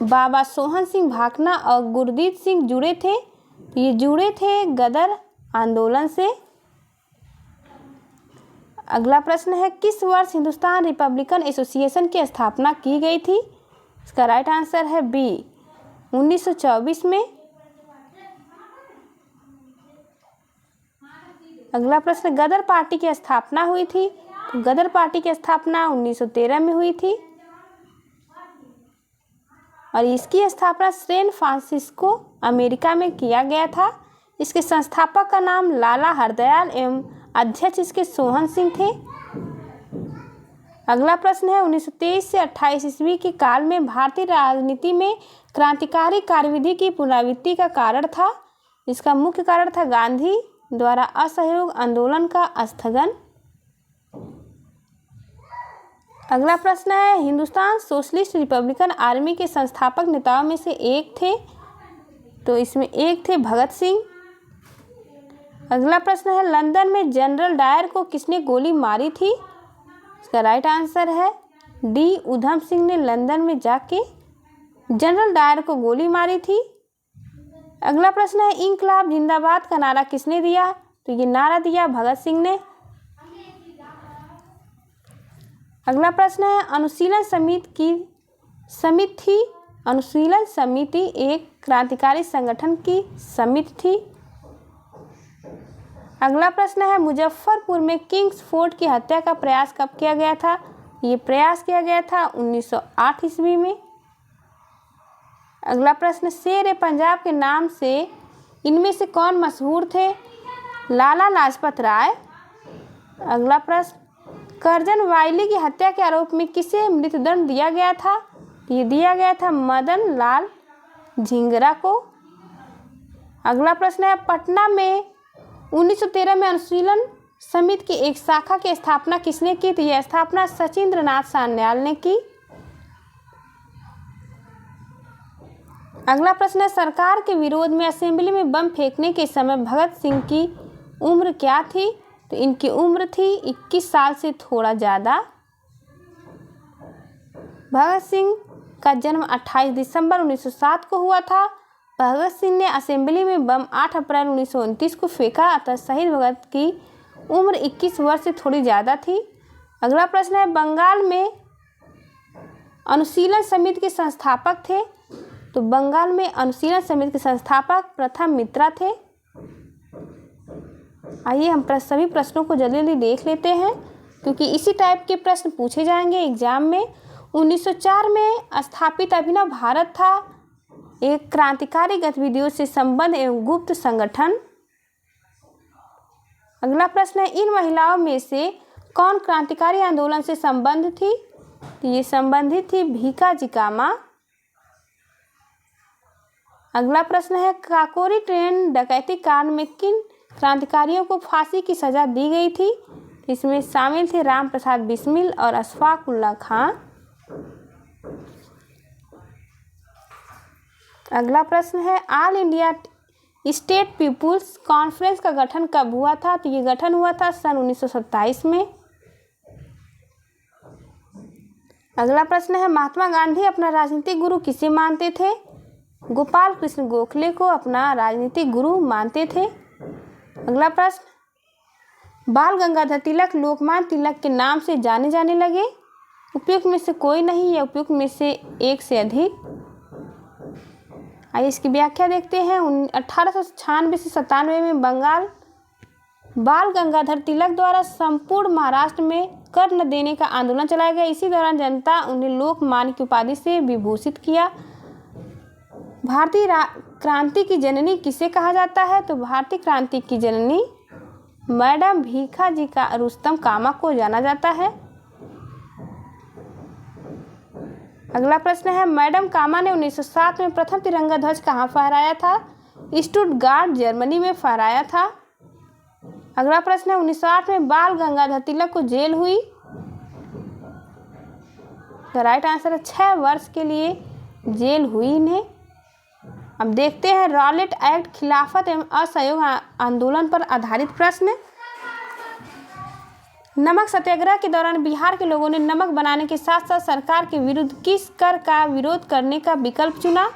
बाबा सोहन सिंह भाकना और गुरदीप सिंह जुड़े थे? ये जुड़े थे गदर आंदोलन से। अगला प्रश्न है, किस वर्ष हिंदुस्तान रिपब्लिकन एसोसिएशन की स्थापना की गई थी? इसका राइट आंसर है बी, 1924 में। अगला प्रश्न, गदर पार्टी की स्थापना हुई थी? तो गदर पार्टी की स्थापना 1913 में हुई थी और इसकी स्थापना सैन फ्रांसिस्को अमेरिका में किया गया था। इसके संस्थापक का नाम लाला हरदयाल एवं अध्यक्ष इसके सोहन सिंह थे। अगला प्रश्न है, 1923 से 28 ईस्वी के काल में भारतीय राजनीति में क्रांतिकारी कार्यविधि की पुनरावृत्ति का कारण था। इसका मुख्य कारण था गांधी द्वारा असहयोग आंदोलन का स्थगन। अगला प्रश्न है, हिंदुस्तान सोशलिस्ट रिपब्लिकन आर्मी के संस्थापक नेताओं में से एक थे? तो इसमें एक थे भगत सिंह। अगला प्रश्न है, लंदन में जनरल डायर को किसने गोली मारी थी? इसका राइट आंसर है डी, उधम सिंह ने लंदन में जाके जनरल डायर को गोली मारी थी। अगला प्रश्न है, इंकलाब जिंदाबाद का नारा किसने दिया? तो ये नारा दिया भगत सिंह ने। अगला प्रश्न है, अनुशीलन समिति एक क्रांतिकारी संगठन की समिति थी। अगला प्रश्न है, मुजफ्फरपुर में किंग्स फोर्ट की हत्या का प्रयास कब किया गया था? ये प्रयास किया गया था 1908 ईस्वी में। अगला प्रश्न, शेर पंजाब के नाम से इनमें से कौन मशहूर थे? लाला लाजपत राय। अगला प्रश्न, करजन वायली की हत्या के आरोप में किसे मृत्युदंड दिया गया था? ये दिया गया था मदन लाल झिंगरा को। अगला प्रश्न है, पटना में 1913 में अनुशीलन समिति की एक शाखा की स्थापना किसने की? तो यह स्थापना सचिंद्र नाथ सान्याल ने की। अगला प्रश्न है, सरकार के विरोध में असेंबली में बम फेंकने के समय भगत सिंह की उम्र क्या थी? तो इनकी उम्र थी 21 साल से थोड़ा ज़्यादा। भगत सिंह का जन्म 28 दिसंबर 1907 को हुआ था। भगत सिंह ने असेंबली में बम 8 अप्रैल 1929 को फेंका, अतः शहीद भगत की उम्र 21 वर्ष से थोड़ी ज़्यादा थी। अगला प्रश्न है, बंगाल में अनुशीलन समिति के संस्थापक थे? तो बंगाल में अनुशीलन समिति के संस्थापक प्रथम मित्रा थे। आइए हम सभी प्रश्नों को जल्दी जल्दी देख लेते हैं, क्योंकि इसी टाइप के प्रश्न पूछे जाएंगे एग्जाम में। 1904 में स्थापित अभिनव भारत था एक क्रांतिकारी गतिविधियों से संबद्ध एवं गुप्त संगठन। अगला प्रश्न है, इन महिलाओं में से कौन क्रांतिकारी आंदोलन से संबंध थी? तो ये संबंधित थी भीकाजी कामा। अगला प्रश्न है, काकोरी ट्रेन डकैती कांड में किन क्रांतिकारियों को फांसी की सजा दी गई थी? इसमें शामिल थे राम प्रसाद बिस्मिल और अशफाक उल्लाह खां। अगला प्रश्न है, all India state people's conference का गठन कब हुआ था? तो ये गठन हुआ था सन 1927 में। अगला प्रश्न है, महात्मा गांधी अपना राजनीतिक गुरु किसे मानते थे? गोपाल कृष्ण गोखले को अपना राजनीतिक गुरु मानते थे। अगला प्रश्न, बाल गंगाधर तिलक लोकमान्य तिलक के नाम से जाने जाने लगे? उपयुक्त में से कोई नहीं या उपयुक्त में से एक से अधिक? आइए इसकी व्याख्या देखते हैं। 1896 से 97 में बंगाल बाल गंगाधर तिलक द्वारा संपूर्ण महाराष्ट्र में कर न देने का आंदोलन चलाया गया। इसी दौरान जनता उन्हें लोकमान्य की उपाधि से विभूषित किया। भारतीय क्रांति की जननी किसे कहा जाता है? तो भारतीय क्रांति की जननी मैडम भीखाजी का रुस्तम कामा को जाना जाता है। अगला प्रश्न है, मैडम कामा ने 1907 में प्रथम तिरंगा ध्वज कहाँ फहराया था? स्टुटगार्ट जर्मनी में फहराया था। अगला प्रश्न है, 1908 में बाल गंगाधर तिलक को जेल हुई? तो राइट आंसर है 6 वर्ष के लिए जेल हुई इन्हें। अब देखते हैं रॉलेट एक्ट खिलाफत एवं असहयोग आंदोलन पर आधारित प्रश्न। नमक सत्याग्रह के दौरान बिहार के लोगों ने नमक बनाने के साथ साथ सरकार के विरुद्ध किस कर का विरोध करने का विकल्प चुना?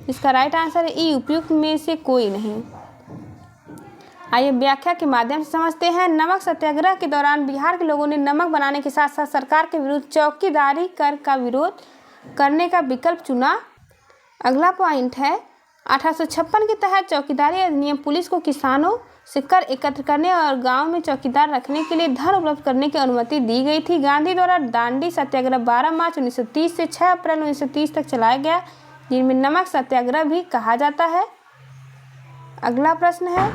इसका राइट आंसर है ई, उपयुक्त में से कोई नहीं। आइए व्याख्या के माध्यम से समझते हैं। नमक सत्याग्रह के दौरान बिहार के लोगों ने नमक बनाने के साथ साथ सरकार के विरुद्ध चौकीदारी कर का विरोध करने का विकल्प चुना। अगला पॉइंट है, 1856 के तहत चौकीदारी अधिनियम पुलिस को किसानों से कर एकत्र करने और गांव में चौकीदार रखने के लिए धन उपलब्ध करने की अनुमति दी गई थी। गांधी द्वारा दांडी सत्याग्रह 12 मार्च 1930 से 6 अप्रैल 1930 तक चलाया गया, जिनमें नमक सत्याग्रह भी कहा जाता है। अगला प्रश्न है,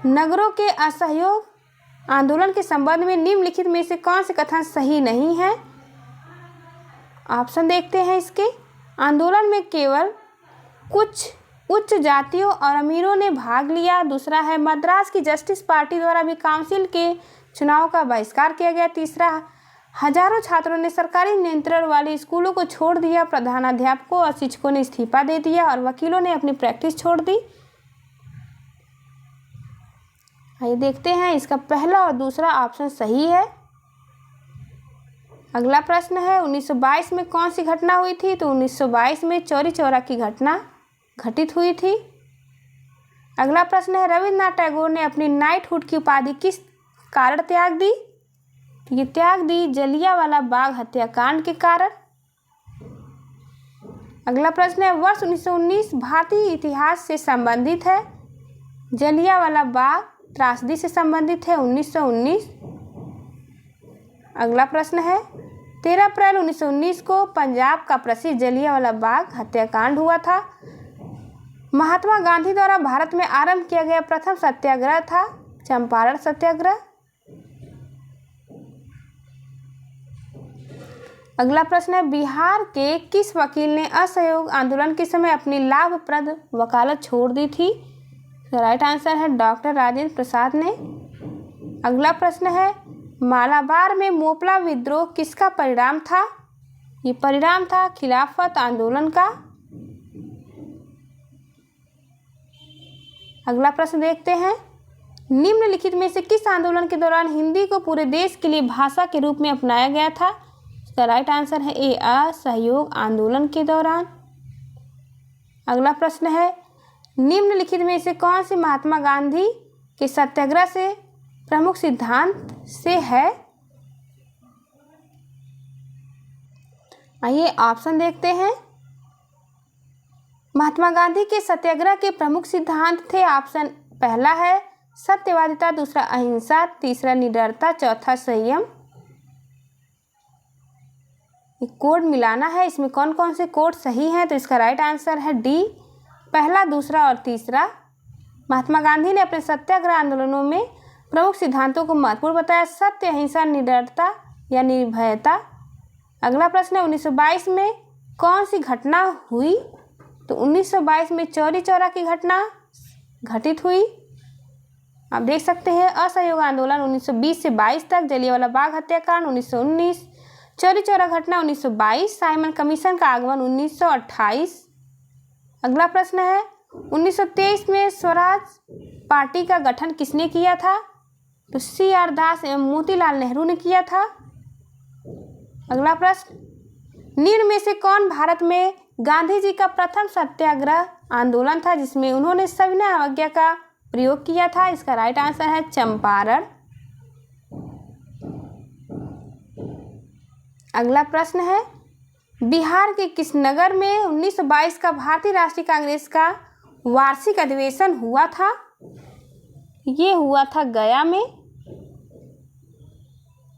नगरों के असहयोग आंदोलन के संबंध में निम्नलिखित में से कौन से कथन सही नहीं है? ऑप्शन देखते हैं इसके। आंदोलन में केवल कुछ उच्च जातियों और अमीरों ने भाग लिया। दूसरा है, मद्रास की जस्टिस पार्टी द्वारा भी काउंसिल के चुनाव का बहिष्कार किया गया। तीसरा, हजारों छात्रों ने सरकारी नियंत्रण वाले स्कूलों को छोड़ दिया। प्रधानाध्यापकों और शिक्षकों ने इस्तीफा दे दिया और वकीलों ने अपनी प्रैक्टिस छोड़ दी। आइए देखते हैं, इसका पहला और दूसरा ऑप्शन सही है। अगला प्रश्न है, 1922 में कौन सी घटना हुई थी? तो 1922 में चौरी चौरा की घटना घटित हुई थी। अगला प्रश्न है, रविन्द्रनाथ टैगोर ने अपनी नाइटहुड की उपाधि किस कारण त्याग दी? ये त्याग दी जलियांवाला बाग हत्याकांड के कारण। अगला प्रश्न है, वर्ष 1919 भारतीय इतिहास से संबंधित है। जलियांवाला बाग त्रासदी से संबंधित है 1919। अगला प्रश्न है, 13 अप्रैल 1919 को पंजाब का प्रसिद्ध जलियांवाला बाग हत्याकांड हुआ था। महात्मा गांधी द्वारा भारत में आरंभ किया गया प्रथम सत्याग्रह था चंपारण सत्याग्रह। अगला प्रश्न है, बिहार के किस वकील ने असहयोग आंदोलन के समय अपनी लाभप्रद वकालत छोड़ दी थी? राइट आंसर है डॉक्टर राजेंद्र प्रसाद ने। अगला प्रश्न है, मालाबार में मोपला विद्रोह किसका परिणाम था? ये परिणाम था खिलाफत आंदोलन का। अगला प्रश्न देखते हैं, निम्नलिखित में से किस आंदोलन के दौरान हिंदी को पूरे देश के लिए भाषा के रूप में अपनाया गया था? इसका राइट आंसर है ए, असहयोग आंदोलन के दौरान। अगला प्रश्न है, निम्नलिखित में से कौन से महात्मा गांधी के सत्याग्रह से प्रमुख सिद्धांत से है? आइए ऑप्शन देखते हैं। महात्मा गांधी के सत्याग्रह के प्रमुख सिद्धांत थे। ऑप्शन पहला है सत्यवादिता, दूसरा अहिंसा, तीसरा निडरता, चौथा संयम। कोड मिलाना है। इसमें कौन कौन से कोड सही हैं, तो इसका राइट आंसर है डी, पहला, दूसरा और तीसरा। महात्मा गांधी ने अपने सत्याग्रह आंदोलनों में प्रमुख सिद्धांतों को महत्वपूर्ण बताया, सत्य, अहिंसा, निडरता या निर्भयता। अगला प्रश्न है 1922 में कौन सी घटना हुई, तो 1922 में चौरी चौरा की घटना घटित हुई। आप देख सकते हैं असहयोग आंदोलन 1920 से 22 तक, जलियांवाला बाग हत्याकांड 1919, चौरी चौरा घटना 1922, साइमन कमीशन का आगमन 1928। अगला प्रश्न है 1923 में स्वराज पार्टी का गठन किसने किया था, तो CR दास एवं मोतीलाल नेहरू ने किया था। अगला प्रश्न, निम्न में से कौन भारत में गांधी जी का प्रथम सत्याग्रह आंदोलन था जिसमें उन्होंने सविनय अवज्ञा का प्रयोग किया था। इसका राइट आंसर है चंपारण। अगला प्रश्न है बिहार के किस नगर में 1922 का भारतीय राष्ट्रीय कांग्रेस का वार्षिक अधिवेशन हुआ था, ये हुआ था गया में।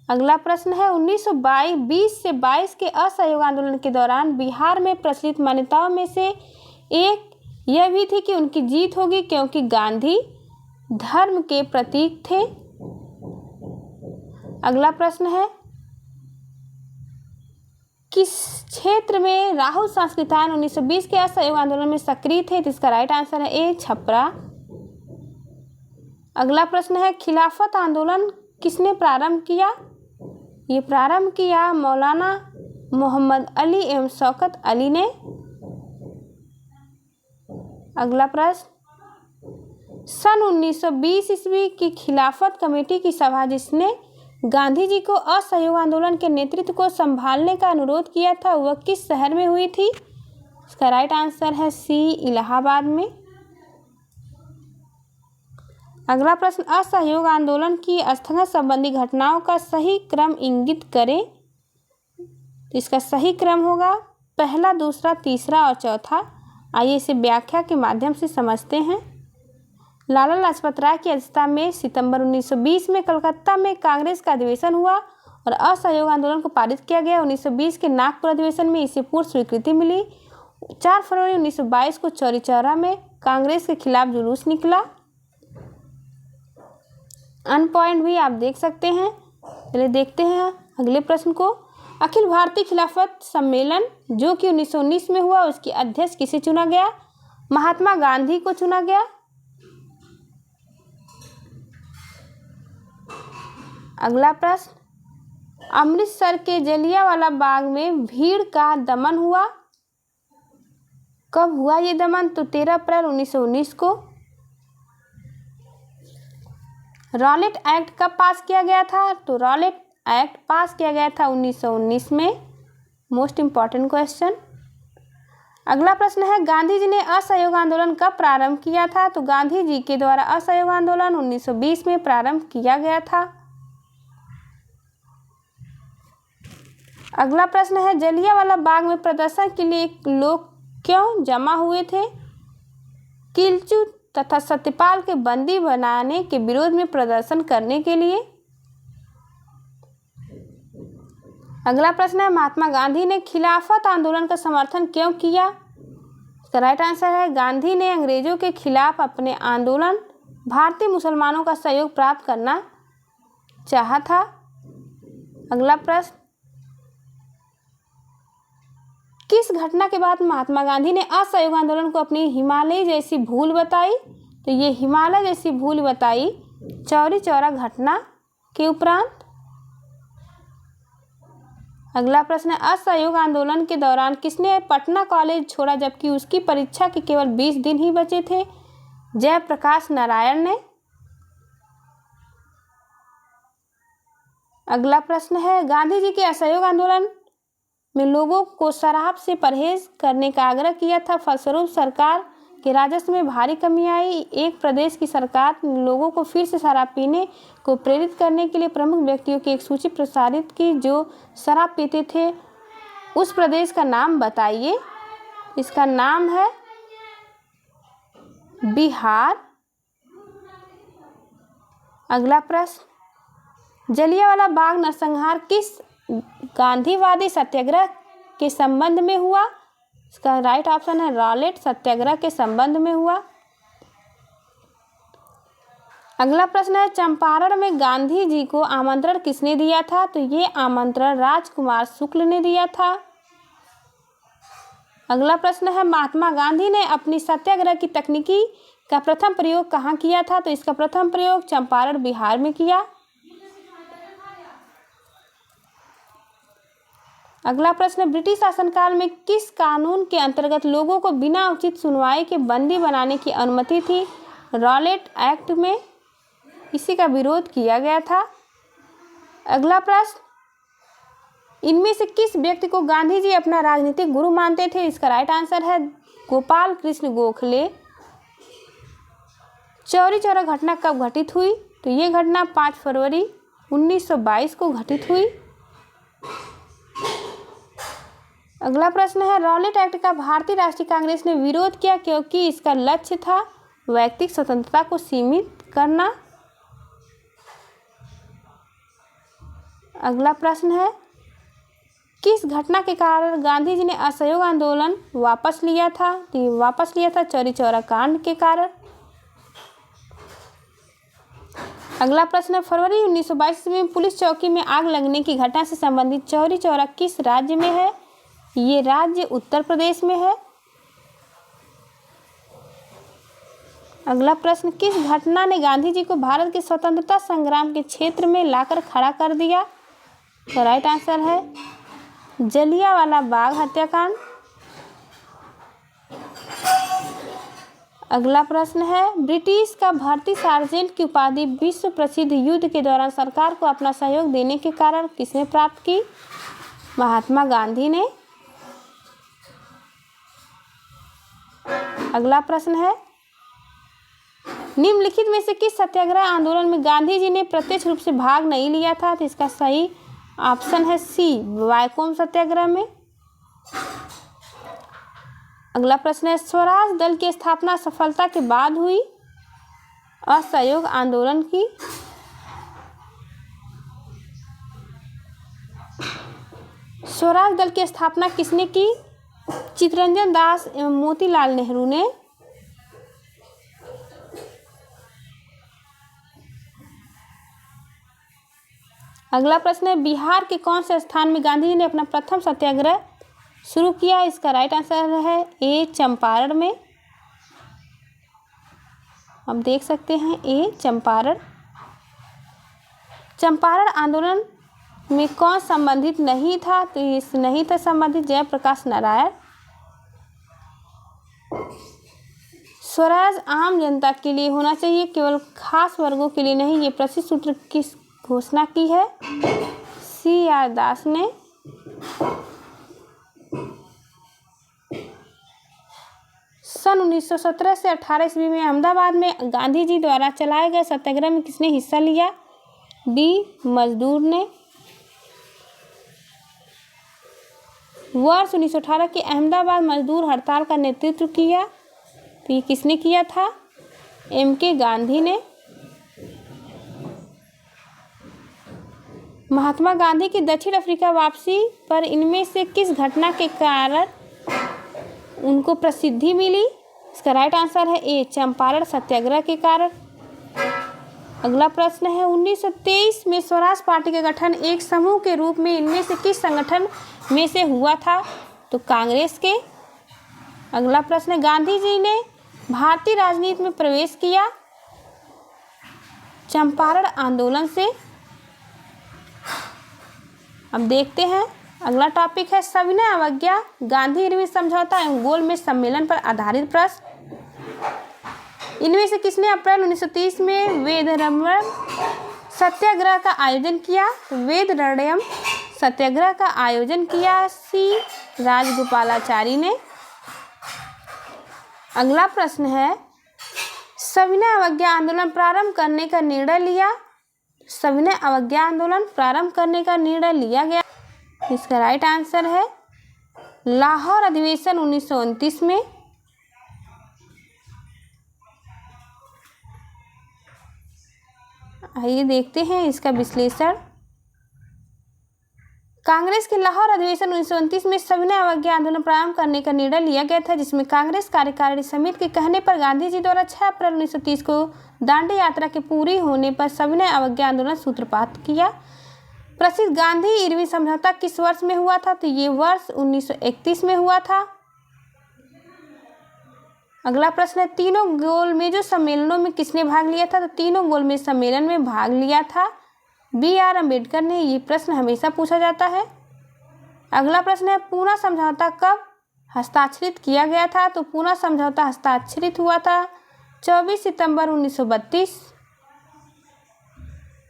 अगला प्रश्न है 1920 से 22 के असहयोग आंदोलन के दौरान बिहार में प्रचलित मान्यताओं में से एक यह भी थी कि उनकी जीत होगी क्योंकि गांधी धर्म के प्रतीक थे। अगला प्रश्न है किस क्षेत्र में राहुल सांस्कृत्यायन 1920 के असहयोग आंदोलन में सक्रिय थे, तो इसका राइट आंसर है ए, छपरा। अगला प्रश्न है खिलाफत आंदोलन किसने प्रारंभ किया, ये प्रारंभ किया मौलाना मोहम्मद अली एवं शौकत अली ने। अगला प्रश्न सन 1920 ईस्वी की खिलाफत कमेटी की सभा जिसने गांधी जी को असहयोग आंदोलन के नेतृत्व को संभालने का अनुरोध किया था वह किस शहर में हुई थी, इसका राइट आंसर है सी, इलाहाबाद में। अगला प्रश्न असहयोग आंदोलन की स्थगन संबंधी घटनाओं का सही क्रम इंगित करें, तो इसका सही क्रम होगा पहला, दूसरा, तीसरा और चौथा। आइए इसे व्याख्या के माध्यम से समझते हैं। लाला लाजपत राय की अध्यक्षता में सितंबर 1920 में कलकत्ता में कांग्रेस का अधिवेशन हुआ और असहयोग आंदोलन को पारित किया गया। 1920 के नागपुर अधिवेशन में इसे पूर्ण स्वीकृति मिली। 4 फरवरी 1922 को चौरी चौरा में कांग्रेस के खिलाफ जुलूस निकला। अन पॉइंट भी आप देख सकते हैं। चलिए देखते हैं अगले प्रश्न को। अखिल भारतीय खिलाफत सम्मेलन जो कि 1919 में हुआ उसके अध्यक्ष किसे चुना गया, महात्मा गांधी को चुना गया। अगला प्रश्न अमृतसर के जलियांवाला बाग में भीड़ का दमन हुआ, कब हुआ ये दमन, तो 13 अप्रैल 1919 को। रॉलेट एक्ट कब पास किया गया था, तो रॉलेट एक्ट पास किया गया था 1919 में। Most important question. अगला प्रश्न है गांधी जी ने असहयोग आंदोलन कब प्रारंभ किया था, तो गांधी जी के द्वारा असहयोग आंदोलन 1920 में प्रारंभ किया गया था। अगला प्रश्न है जलियांवाला बाग में प्रदर्शन के लिए लोग क्यों जमा हुए थे, किलचू तथा सत्यपाल के बंदी बनाने के विरोध में प्रदर्शन करने के लिए। अगला प्रश्न है महात्मा गांधी ने खिलाफत आंदोलन का समर्थन क्यों किया, इसका राइट आंसर है गांधी ने अंग्रेजों के खिलाफ अपने आंदोलन भारतीय मुसलमानों का सहयोग प्राप्त करना चाहा था। अगला प्रश्न किस घटना के बाद महात्मा गांधी ने असहयोग आंदोलन को अपनी हिमालय जैसी भूल बताई, तो ये हिमालय जैसी भूल बताई चौरी चौरा घटना के उपरांत। अगला प्रश्न है असहयोग आंदोलन के दौरान किसने पटना कॉलेज छोड़ा जबकि उसकी परीक्षा के केवल 20 दिन ही बचे थे, जयप्रकाश नारायण ने। अगला प्रश्न है गांधी जी के असहयोग आंदोलन में लोगों को शराब से परहेज करने का आग्रह किया था, फलस्वरूप सरकार के राजस्व में भारी कमी आई। एक प्रदेश की सरकार ने लोगों को फिर से शराब पीने को प्रेरित करने के लिए प्रमुख व्यक्तियों की एक सूची प्रसारित की जो शराब पीते थे, उस प्रदेश का नाम बताइए, इसका नाम है बिहार। अगला प्रश्न जलियांवाला बाग नरसंहार किस गांधीवादी सत्याग्रह के संबंध में हुआ? इसका राइट ऑप्शन है रॉलेट सत्याग्रह के संबंध में हुआ। अगला प्रश्न है चंपारण में गांधी जी को आमंत्रण किसने दिया था? तो ये आमंत्रण राजकुमार शुक्ल ने दिया था। अगला प्रश्न है महात्मा गांधी ने अपनी सत्याग्रह की तकनीकी का प्रथम प्रयोग कहाँ किया था? तो इसका प्रथम प्रयोग चंपारण बिहार में किया। अगला प्रश्न ब्रिटिश शासनकाल में किस कानून के अंतर्गत लोगों को बिना उचित सुनवाई के बंदी बनाने की अनुमति थी? रॉलेट एक्ट में इसी का विरोध किया गया था। अगला प्रश्न इनमें से किस व्यक्ति को गांधी जी अपना राजनीतिक गुरु मानते थे? इसका राइट आंसर है गोपाल कृष्ण गोखले। चौरी चौरा घटना कब घटित हुई? तो ये घटना 5 फरवरी 1922 को घटित हुई। अगला प्रश्न है रॉलेट एक्ट का भारतीय राष्ट्रीय कांग्रेस ने विरोध किया क्योंकि इसका लक्ष्य था व्यक्तिगत स्वतंत्रता को सीमित करना। अगला प्रश्न है किस घटना के कारण गांधी जी ने असहयोग आंदोलन वापस लिया था? तो ये वापस लिया था चौरी चौरा कांड के कारण। अगला प्रश्न है फरवरी 1922 में पुलिस चौकी में आग लगने की घटना से संबंधित चौरी चौरा किस राज्य में है? ये राज्य उत्तर प्रदेश में है। अगला प्रश्न किस घटना ने गांधी जी को भारत के स्वतंत्रता संग्राम के क्षेत्र में लाकर खड़ा कर दिया? तो राइट आंसर है जलियांवाला बाग हत्याकांड। अगला प्रश्न है ब्रिटिश का भारतीय सार्जेंट की उपाधि विश्व प्रसिद्ध युद्ध के दौरान सरकार को अपना सहयोग देने के कारण किसने प्राप्त की? महात्मा गांधी ने। अगला प्रश्न है निम्नलिखित में से किस सत्याग्रह आंदोलन में गांधी जी ने प्रत्यक्ष रूप से भाग नहीं लिया था? तो इसका सही ऑप्शन है सी वायकोम सत्याग्रह में। अगला प्रश्न है स्वराज दल की स्थापना सफलता के बाद हुई? असहयोग आंदोलन की। स्वराज दल की स्थापना किसने की? चित्तरंजन दास एवं मोतीलाल नेहरू ने। अगला प्रश्न है बिहार के कौन से स्थान में गांधी जी ने अपना प्रथम सत्याग्रह शुरू किया? इसका राइट आंसर है ए चंपारण में। हम देख सकते हैं ए चंपारण। चंपारण आंदोलन में कौन संबंधित नहीं था? तो इस नहीं था संबंधित जयप्रकाश नारायण। स्वराज आम जनता के लिए होना चाहिए, केवल खास वर्गों के लिए नहीं। ये प्रसिद्ध सूत्र किस घोषणा की है? सी.आर. दास ने। सन 1917 से 18 ईस्वी में अहमदाबाद में गांधी जी द्वारा चलाए गए सत्याग्रह में किसने हिस्सा लिया? बी मजदूर ने। वर्ष 1918 की अहमदाबाद मजदूर हड़ताल का नेतृत्व किया? तो ये किसने किया था? M.K. गांधी ने। महात्मा गांधी की दक्षिण अफ्रीका वापसी पर इनमें से किस घटना के कारण उनको प्रसिद्धि मिली? इसका राइट आंसर है ए चंपारण सत्याग्रह के कारण। अगला प्रश्न है 1923 में स्वराज पार्टी का गठन एक समूह के रूप में इनमें से किस संगठन में से हुआ था? तो कांग्रेस के। अगला प्रश्न है गांधी जी ने भारतीय राजनीति में प्रवेश किया चंपारण आंदोलन से। अब देखते हैं अगला टॉपिक है सविनय अवज्ञा गांधी इरविन समझौता एवं गोलमेज सम्मेलन पर आधारित प्रश्न। इनमें से किसने अप्रैल 1930 में वेदरण्यम सत्याग्रह का आयोजन किया? वेदरण्यम सत्याग्रह का आयोजन किया सी राजगोपालाचारी ने। अगला प्रश्न है सविनय अवज्ञा आंदोलन प्रारंभ करने का निर्णय लिया? सविनय अवज्ञा आंदोलन प्रारंभ करने का निर्णय लिया गया। इसका राइट आंसर है लाहौर अधिवेशन 1929 में। आइए देखते हैं इसका विश्लेषण। कांग्रेस के लाहौर अधिवेशन 1929 में सविनय अवज्ञा आंदोलन प्रारंभ करने का निर्णय लिया गया था, जिसमें कांग्रेस कार्यकारिणी समिति के कहने पर गांधी जी द्वारा 6 अप्रैल 1930 को दांडी यात्रा के पूरी होने पर सविनय अवज्ञा आंदोलन सूत्रपात किया। प्रसिद्ध गांधी इरविन समझौता किस वर्ष में हुआ था? तो ये वर्ष 1931 में हुआ था। अगला प्रश्न है, तीनों गोलमेज सम्मेलनों में किसने भाग लिया था? तो तीनों गोलमेज सम्मेलन में भाग लिया था B.R. अम्बेडकर ने। ये प्रश्न हमेशा पूछा जाता है। अगला प्रश्न है, पूना समझौता कब हस्ताक्षरित किया गया था? तो पूना समझौता हस्ताक्षरित हुआ था 24 सितंबर 1932।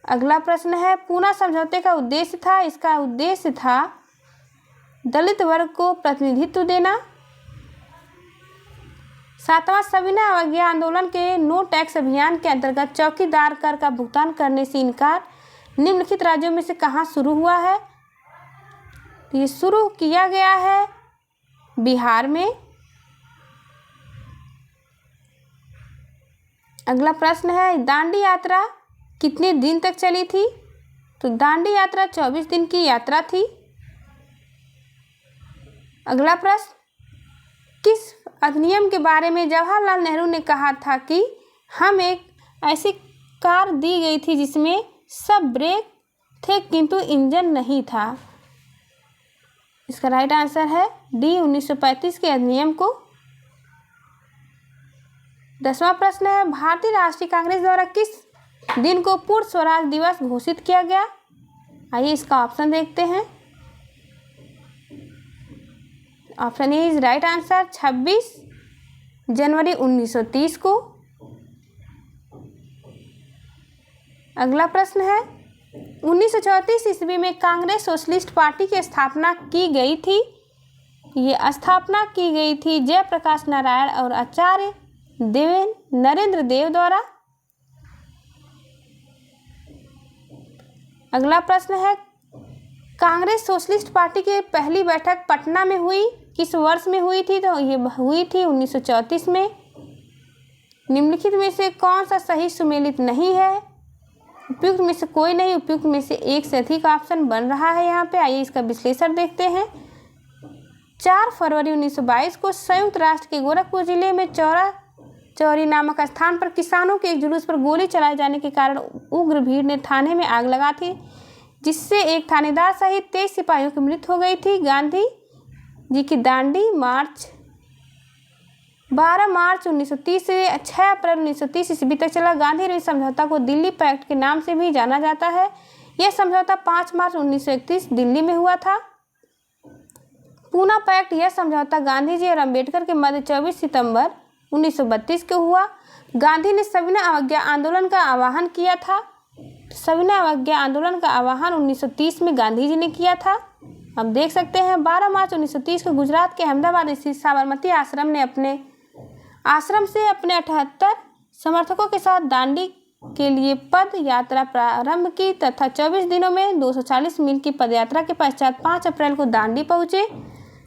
अगला प्रश्न है, पूना समझौते का उद्देश्य था? इसका उद्देश्य था दलित वर्ग को प्रतिनिधित्व देना। 7वां सविनय अवज्ञा आंदोलन के नो टैक्स अभियान के अंतर्गत चौकीदार कर का भुगतान करने से इनकार निम्नलिखित राज्यों में से कहाँ शुरू हुआ है? ये शुरू किया गया है बिहार में। अगला प्रश्न है, दांडी यात्रा कितने दिन तक चली थी? तो दांडी यात्रा 24 दिन की यात्रा थी। अगला प्रश्न, किस अधिनियम के बारे में जवाहरलाल नेहरू ने कहा था कि हम एक ऐसी कार दी गई थी जिसमें सब ब्रेक थे किंतु इंजन नहीं था? इसका राइट आंसर है डी, 1935 के अधिनियम को। 10वां प्रश्न है, भारतीय राष्ट्रीय कांग्रेस द्वारा किस दिन को पूर्ण स्वराज दिवस घोषित किया गया? आइए इसका ऑप्शन देखते हैं। Option A is right answer, 26 जनवरी 1930 को। अगला प्रश्न है, 1934 ईस्वी में कांग्रेस सोशलिस्ट पार्टी की स्थापना की गई थी। ये स्थापना की गई थी जयप्रकाश नारायण और आचार्य नरेंद्र देव द्वारा। अगला प्रश्न है, कांग्रेस सोशलिस्ट पार्टी की पहली बैठक पटना में हुई, किस वर्ष में हुई थी? तो ये हुई थी 1934 में। निम्नलिखित में से कौन सा सही सुमेलित नहीं है? उपयुक्त में से कोई नहीं, उपयुक्त में से एक से अधिक ऑप्शन बन रहा है यहाँ पे। आइए इसका विश्लेषण देखते हैं। 4 फरवरी 1922 को संयुक्त राष्ट्र के गोरखपुर जिले में चौरी नामक स्थान पर किसानों के एक जुलूस पर गोली चलाए जाने के कारण उग्र भीड़ ने थाने में आग लगा थी, जिससे एक थानेदार सहित 23 सिपाहियों की मृत्यु हो गई थी। गांधी जी की दांडी मार्च 12 मार्च 1930 से 6 अप्रैल 1930 ईस्वी तक चला। गांधी इरविन समझौता को दिल्ली पैक्ट के नाम से भी जाना जाता है। यह समझौता 5 मार्च 1931 दिल्ली में हुआ था। पूना पैक्ट यह समझौता गांधी जी और अम्बेडकर के मध्य 24 सितंबर 1932 को हुआ। गांधी ने सविनय अवज्ञा आंदोलन का आह्वान किया था। सविनय अवज्ञा आंदोलन का आह्वान 1930 में गांधी जी ने किया था। अब देख सकते हैं 12 मार्च 1930 को गुजरात के अहमदाबाद स्थित साबरमती आश्रम ने अपने आश्रम से अपने 78 समर्थकों के साथ दांडी के लिए पद यात्रा प्रारंभ की तथा 24 दिनों में 240 मील की पदयात्रा के पश्चात 5 अप्रैल को दांडी पहुंचे।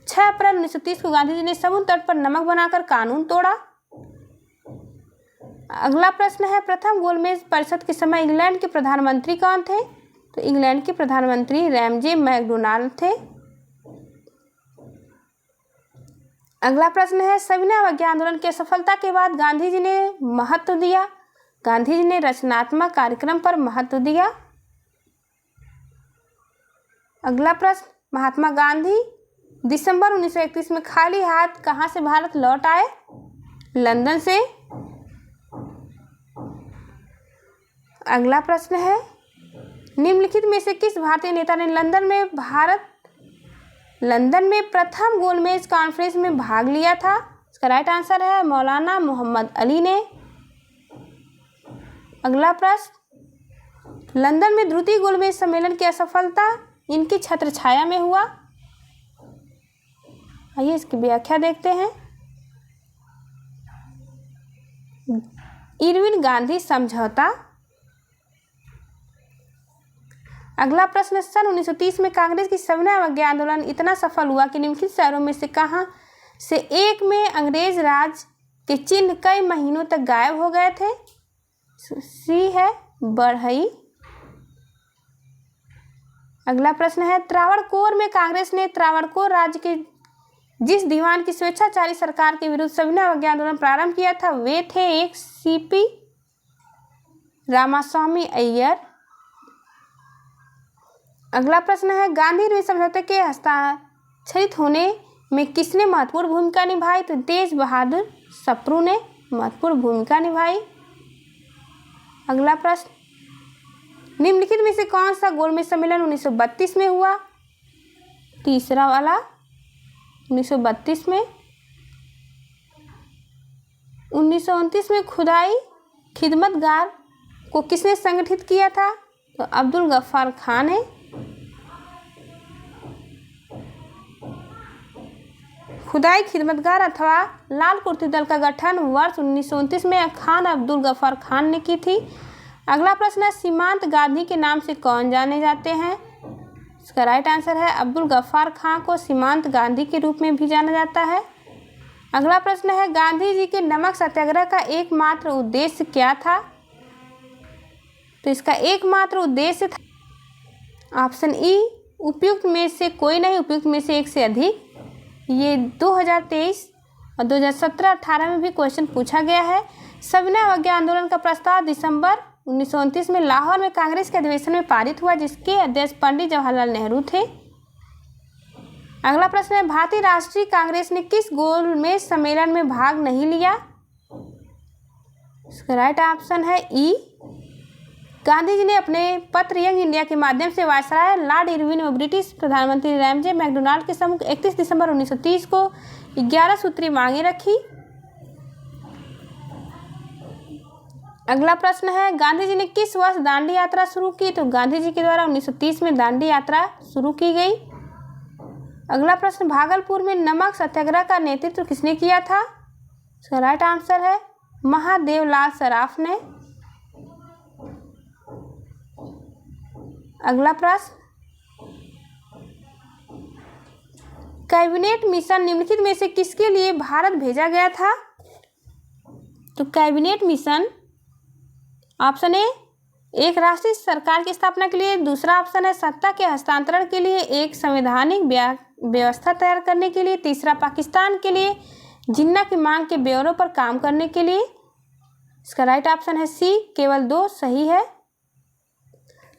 6 अप्रैल 1930 को गांधी जी ने समुद्र तट पर नमक बनाकर कानून तोड़ा। अगला प्रश्न है, प्रथम गोलमेज परिषद के समय इंग्लैंड के प्रधानमंत्री कौन थे? तो इंग्लैंड के प्रधानमंत्री रैमजे मैकडोनाल्ड थे। अगला प्रश्न है, सविनय अवज्ञा आंदोलन की सफलता के बाद गांधी जी ने महत्व दिया। गांधी जी ने रचनात्मक कार्यक्रम पर महत्व दिया। अगला प्रश्न, महात्मा गांधी दिसंबर 1931 में खाली हाथ कहां से भारत लौट आए? लंदन से। अगला प्रश्न है, निम्नलिखित में से किस भारतीय नेता ने लंदन में प्रथम गोलमेज कॉन्फ्रेंस में भाग लिया था? इसका राइट आंसर है मौलाना मोहम्मद अली ने। अगला प्रश्न, लंदन में द्वितीय गोलमेज सम्मेलन की असफलता इनकी छत्र छाया में हुआ। आइए इसकी व्याख्या देखते हैं। इरविन गांधी समझौता। अगला प्रश्न, सन 1930 में कांग्रेस की सविनय अवज्ञा आंदोलन इतना सफल हुआ कि निम्नलिखित शहरों में से कहां से एक में अंग्रेज राज के चिन्ह कई महीनों तक गायब हो गए थे? सी है बढ़ई। अगला प्रश्न है, त्रावणकोर में कांग्रेस ने त्रावणकोर राज्य के जिस दीवान की स्वेच्छाचारी सरकार के विरुद्ध सविनय अवज्ञा आंदोलन प्रारंभ किया था वे थे एक सीपी रामास्वामी अय्यर। अगला प्रश्न है, गांधी इरविन समझौते के हस्ताक्षरित होने में किसने महत्वपूर्ण भूमिका निभाई? तो तेज बहादुर सप्रू ने महत्वपूर्ण भूमिका निभाई। अगला प्रश्न, निम्नलिखित में से कौन सा गोलमेज सम्मेलन 1932 में हुआ? तीसरा वाला 1932 में। 1929 में खुदाई खिदमतगार को किसने संगठित किया था? तो अब्दुल गफ्फार खान है। खुदाई खिदमतगार अथवा लाल कुर्ती दल का गठन वर्ष 1929 में खान अब्दुल गफ्फार खान ने की थी। अगला प्रश्न है, सीमांत गांधी के नाम से कौन जाने जाते हैं? इसका राइट आंसर है अब्दुल गफ्फार खान को सीमांत गांधी के रूप में भी जाना जाता है। अगला प्रश्न है, गांधी जी के नमक सत्याग्रह का एकमात्र उद्देश्य क्या था? तो इसका एकमात्र उद्देश्य था ऑप्शन ई उपयुक्त में से कोई नहीं, उपयुक्त में से एक से अधिक। ये 2023 और 2017-18 में भी क्वेश्चन पूछा गया है। सविनय अवज्ञा आंदोलन का प्रस्ताव दिसंबर 1929 में लाहौर में कांग्रेस के अधिवेशन में पारित हुआ जिसके अध्यक्ष पंडित जवाहरलाल नेहरू थे। अगला प्रश्न है, भारतीय राष्ट्रीय कांग्रेस ने किस गोलमेज सम्मेलन में भाग नहीं लिया? इसका राइट ऑप्शन है ई। गांधी जी ने अपने पत्र यंग इंडिया के माध्यम से वायसराय लॉर्ड इरविन और ब्रिटिश प्रधानमंत्री रैमजे मैकडोनाल्ड के सम्मुख 31 दिसंबर 1930 को 11 सूत्री मांगे रखी। अगला प्रश्न है, गांधी जी ने किस वर्ष दांडी यात्रा शुरू की? तो गांधी जी के द्वारा 1930 में दांडी यात्रा शुरू की गई। अगला प्रश्न, भागलपुर में नमक सत्याग्रह का नेतृत्व किसने किया था? इसका राइट आंसर है महादेवलाल सराफ ने। अगला प्रश्न, कैबिनेट मिशन निम्नलिखित में से किसके लिए भारत भेजा गया था? तो कैबिनेट मिशन ऑप्शन ए एक राष्ट्रीय सरकार की स्थापना के लिए, दूसरा ऑप्शन है सत्ता के हस्तांतरण के लिए, एक संवैधानिक व्यवस्था तैयार करने के लिए, तीसरा पाकिस्तान के लिए जिन्ना की मांग के ब्यौरों पर काम करने के लिए। इसका राइट ऑप्शन है सी, केवल 2 सही है।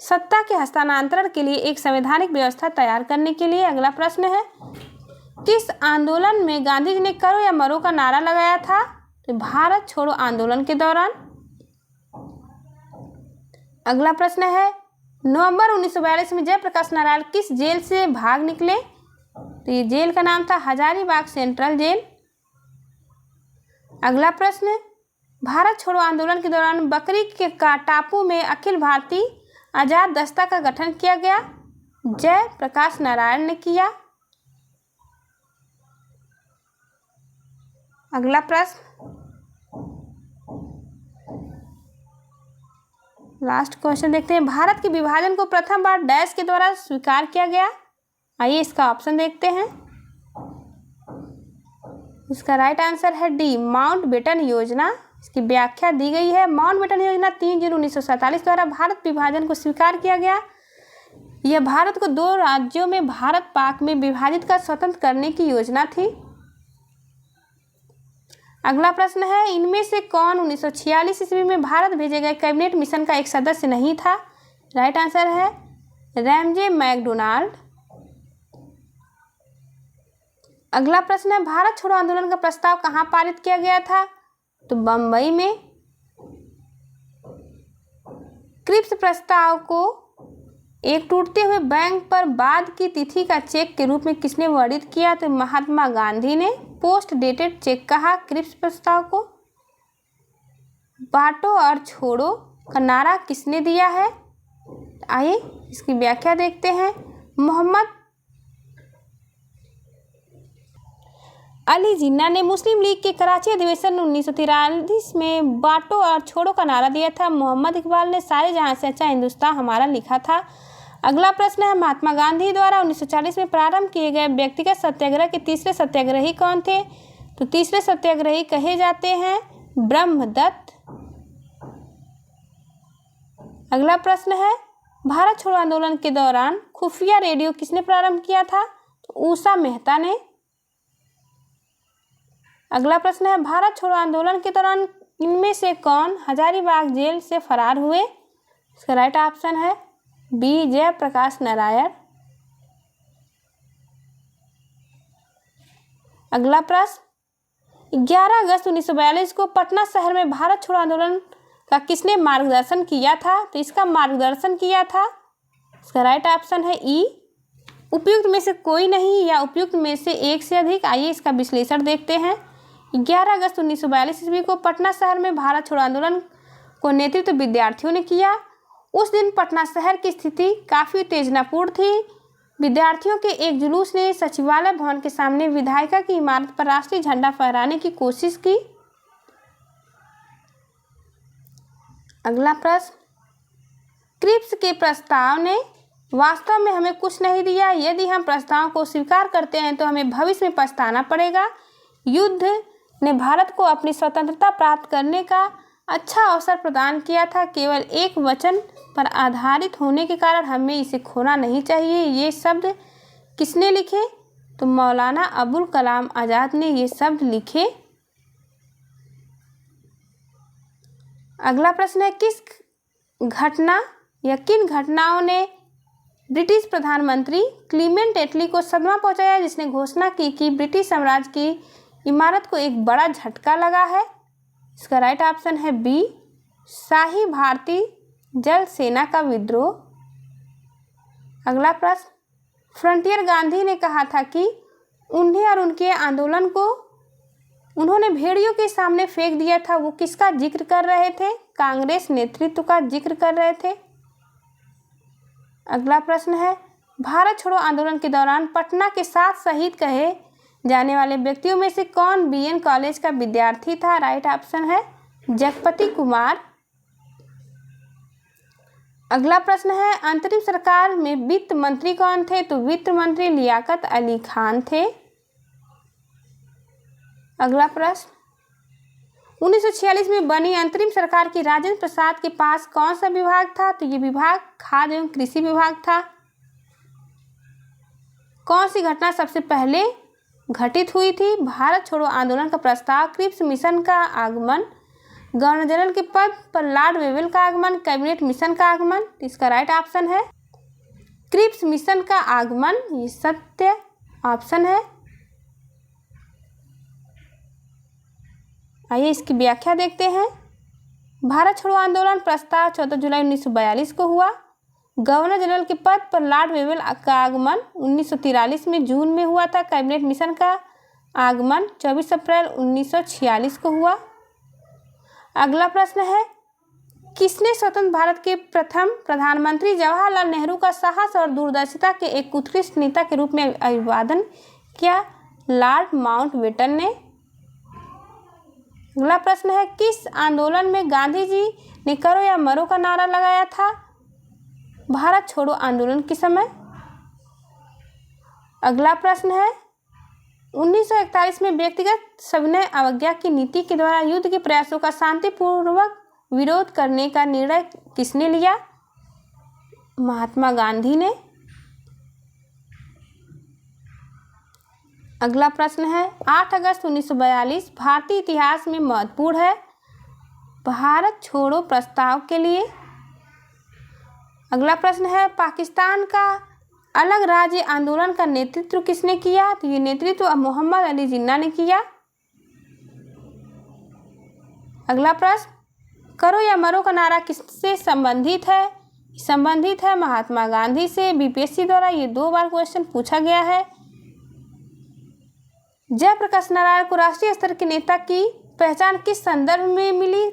सत्ता के हस्तांतरण के लिए, एक संवैधानिक व्यवस्था तैयार करने के लिए। अगला प्रश्न है, किस आंदोलन में गांधी जी ने करो या मरो का नारा लगाया था? तो भारत छोड़ो आंदोलन के दौरान। अगला प्रश्न है, नवंबर 1942 में जयप्रकाश नारायण किस जेल से भाग निकले? तो ये जेल का नाम था हजारीबाग सेंट्रल जेल। अगला प्रश्न, भारत छोड़ो आंदोलन के दौरान बकरी के टापू में अखिल भारतीय आजाद दस्ता का गठन किया गया, जयप्रकाश नारायण ने किया। अगला प्रश्न, लास्ट क्वेश्चन देखते हैं, भारत के विभाजन को प्रथम बार डैश के द्वारा स्वीकार किया गया? आइए इसका ऑप्शन देखते हैं। इसका राइट आंसर है डी, माउंटबेटन योजना। इसकी व्याख्या दी गई है, माउंटबेटन योजना 3 जून 1947 द्वारा भारत विभाजन को स्वीकार किया गया। यह भारत को 2 राज्यों में भारत पाक में विभाजित कर स्वतंत्र करने की योजना थी। अगला प्रश्न है, इनमें से कौन 1946 ईस्वी में भारत भेजे गए कैबिनेट मिशन का एक सदस्य नहीं था? राइट आंसर है रैमजे मैकडोनाल्ड। अगला प्रश्न है, भारत छोड़ो आंदोलन का प्रस्ताव कहाँ पारित किया गया था? तो बम्बई में। क्रिप्स प्रस्ताव को एक टूटते हुए बैंक पर बाद की तिथि का चेक के रूप में किसने वर्णित किया? तो महात्मा गांधी ने पोस्ट डेटेड चेक कहा क्रिप्स प्रस्ताव को। बांटो और छोड़ो का नारा किसने दिया है? आइए इसकी व्याख्या देखते हैं। मोहम्मद अली जिन्ना ने मुस्लिम लीग के कराची अधिवेशन 1943 में बांटो और छोड़ो का नारा दिया था। मोहम्मद इकबाल ने सारे जहां से अच्छा हिंदुस्तान हमारा लिखा था। अगला प्रश्न है, महात्मा गांधी द्वारा 1940 में प्रारंभ किए गए व्यक्तिगत सत्याग्रह के तीसरे सत्याग्रही कौन थे? तो तीसरे सत्याग्रही कहे जाते हैं ब्रह्मदत्त। अगला प्रश्न है, भारत छोड़ो आंदोलन के दौरान खुफिया रेडियो किसने प्रारंभ किया था? तो उषा मेहता ने। अगला प्रश्न है, भारत छोड़ो आंदोलन के दौरान इनमें से कौन हजारीबाग जेल से फरार हुए? इसका राइट ऑप्शन है बी, जयप्रकाश नारायण। अगला प्रश्न, 11 अगस्त 1942 को पटना शहर में भारत छोड़ो आंदोलन का किसने मार्गदर्शन किया था? तो इसका मार्गदर्शन किया था, इसका राइट ऑप्शन है ई, उपयुक्त में से कोई नहीं या उपयुक्त में से एक से अधिक। आइए इसका विश्लेषण देखते हैं। 11 अगस्त 1942 ईस्वी को पटना शहर में भारत छोड़ो आंदोलन को नेतृत्व विद्यार्थियों ने किया। उस दिन पटना शहर की स्थिति काफ़ी उत्तेजनापूर्ण थी। विद्यार्थियों के एक जुलूस ने सचिवालय भवन के सामने विधायिका की इमारत पर राष्ट्रीय झंडा फहराने की कोशिश की। अगला प्रश्न, क्रिप्स के प्रस्ताव ने वास्तव में हमें कुछ नहीं दिया। यदि हम प्रस्ताव को स्वीकार करते हैं तो हमें भविष्य में पछताना पड़ेगा। युद्ध ने भारत को अपनी स्वतंत्रता प्राप्त करने का अच्छा अवसर प्रदान किया था। केवल एक वचन पर आधारित होने के कारण हमें इसे खोना नहीं चाहिए। ये शब्द किसने लिखे? तो मौलाना अबुल कलाम आज़ाद ने ये शब्द लिखे। अगला प्रश्न है, किस घटना या किन घटनाओं ने ब्रिटिश प्रधानमंत्री क्लीमेंट एटली को सदमा पहुंचाया, जिसने घोषणा की कि ब्रिटिश साम्राज्य की इमारत को एक बड़ा झटका लगा है? इसका राइट ऑप्शन है बी, शाही भारतीय जल सेना का विद्रोह। अगला प्रश्न, फ्रंटियर गांधी ने कहा था कि उन्हें और उनके आंदोलन को उन्होंने भेड़ियों के सामने फेंक दिया था। वो किसका जिक्र कर रहे थे? कांग्रेस नेतृत्व का जिक्र कर रहे थे। अगला प्रश्न है, भारत छोड़ो आंदोलन के दौरान पटना के 7 शहीद कहे जाने वाले व्यक्तियों में से कौन बीएन कॉलेज का विद्यार्थी था? राइट ऑप्शन है जगपति कुमार। अगला प्रश्न है, अंतरिम सरकार में वित्त मंत्री कौन थे? तो वित्त मंत्री लियाकत अली खान थे। अगला प्रश्न, 1946 में बनी अंतरिम सरकार की राजेंद्र प्रसाद के पास कौन सा विभाग था? तो ये विभाग खाद्य एवं कृषि विभाग था। कौन सी घटना सबसे पहले घटित हुई थी? भारत छोड़ो आंदोलन का प्रस्ताव, क्रिप्स मिशन का आगमन, गवर्नर जनरल के पद पर लॉर्ड वेवेल का आगमन, कैबिनेट मिशन का आगमन। इसका राइट ऑप्शन है क्रिप्स मिशन का आगमन, ये सत्य ऑप्शन है। आइए इसकी व्याख्या देखते हैं। भारत छोड़ो आंदोलन प्रस्ताव 14 जुलाई 1942 को हुआ। गवर्नर जनरल के पद पर लॉर्ड वेवेल का आगमन 1943 में जून में हुआ था। कैबिनेट मिशन का आगमन 24 अप्रैल 1946 को हुआ। अगला प्रश्न है, किसने स्वतंत्र भारत के प्रथम प्रधानमंत्री जवाहरलाल नेहरू का साहस और दूरदर्शिता के एक उत्कृष्ट नेता के रूप में अभिवादन किया? लॉर्ड माउंटबेटन ने। अगला प्रश्न है, किस आंदोलन में गांधी जी ने करो या मरो का नारा लगाया था? भारत छोड़ो आंदोलन के समय। अगला प्रश्न है, 1941 में व्यक्तिगत सविनय अवज्ञा की नीति के द्वारा युद्ध के प्रयासों का शांतिपूर्वक विरोध करने का निर्णय किसने लिया? महात्मा गांधी ने। अगला प्रश्न है, 8 अगस्त 1942 भारतीय इतिहास में महत्वपूर्ण है भारत छोड़ो प्रस्ताव के लिए। अगला प्रश्न है, पाकिस्तान का अलग राज्य आंदोलन का नेतृत्व किसने किया? तो ये नेतृत्व मोहम्मद अली जिन्ना ने किया। अगला प्रश्न, करो या मरो का नारा किससे संबंधित है? संबंधित है महात्मा गांधी से। बीपीएससी द्वारा ये 2 बार क्वेश्चन पूछा गया है। जयप्रकाश नारायण को राष्ट्रीय स्तर के नेता की पहचान किस संदर्भ में मिली?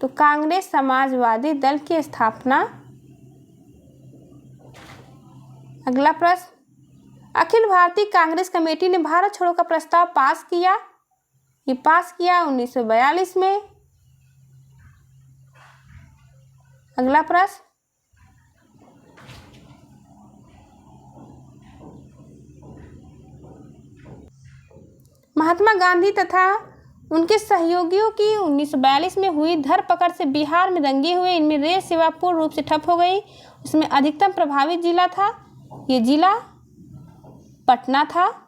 तो कांग्रेस समाजवादी दल की स्थापना। अगला प्रश्न, अखिल भारतीय कांग्रेस कमेटी ने भारत छोड़ो का प्रस्ताव पास किया? ये पास किया 1942 में। अगला प्रश्न, महात्मा गांधी तथा उनके सहयोगियों की 1942 में हुई धरपकड़ से बिहार में दंगे हुए। इनमें रेल सेवा पूर्ण रूप से ठप हो गई। इसमें अधिकतम प्रभावित जिला था, ये जिला पटना था।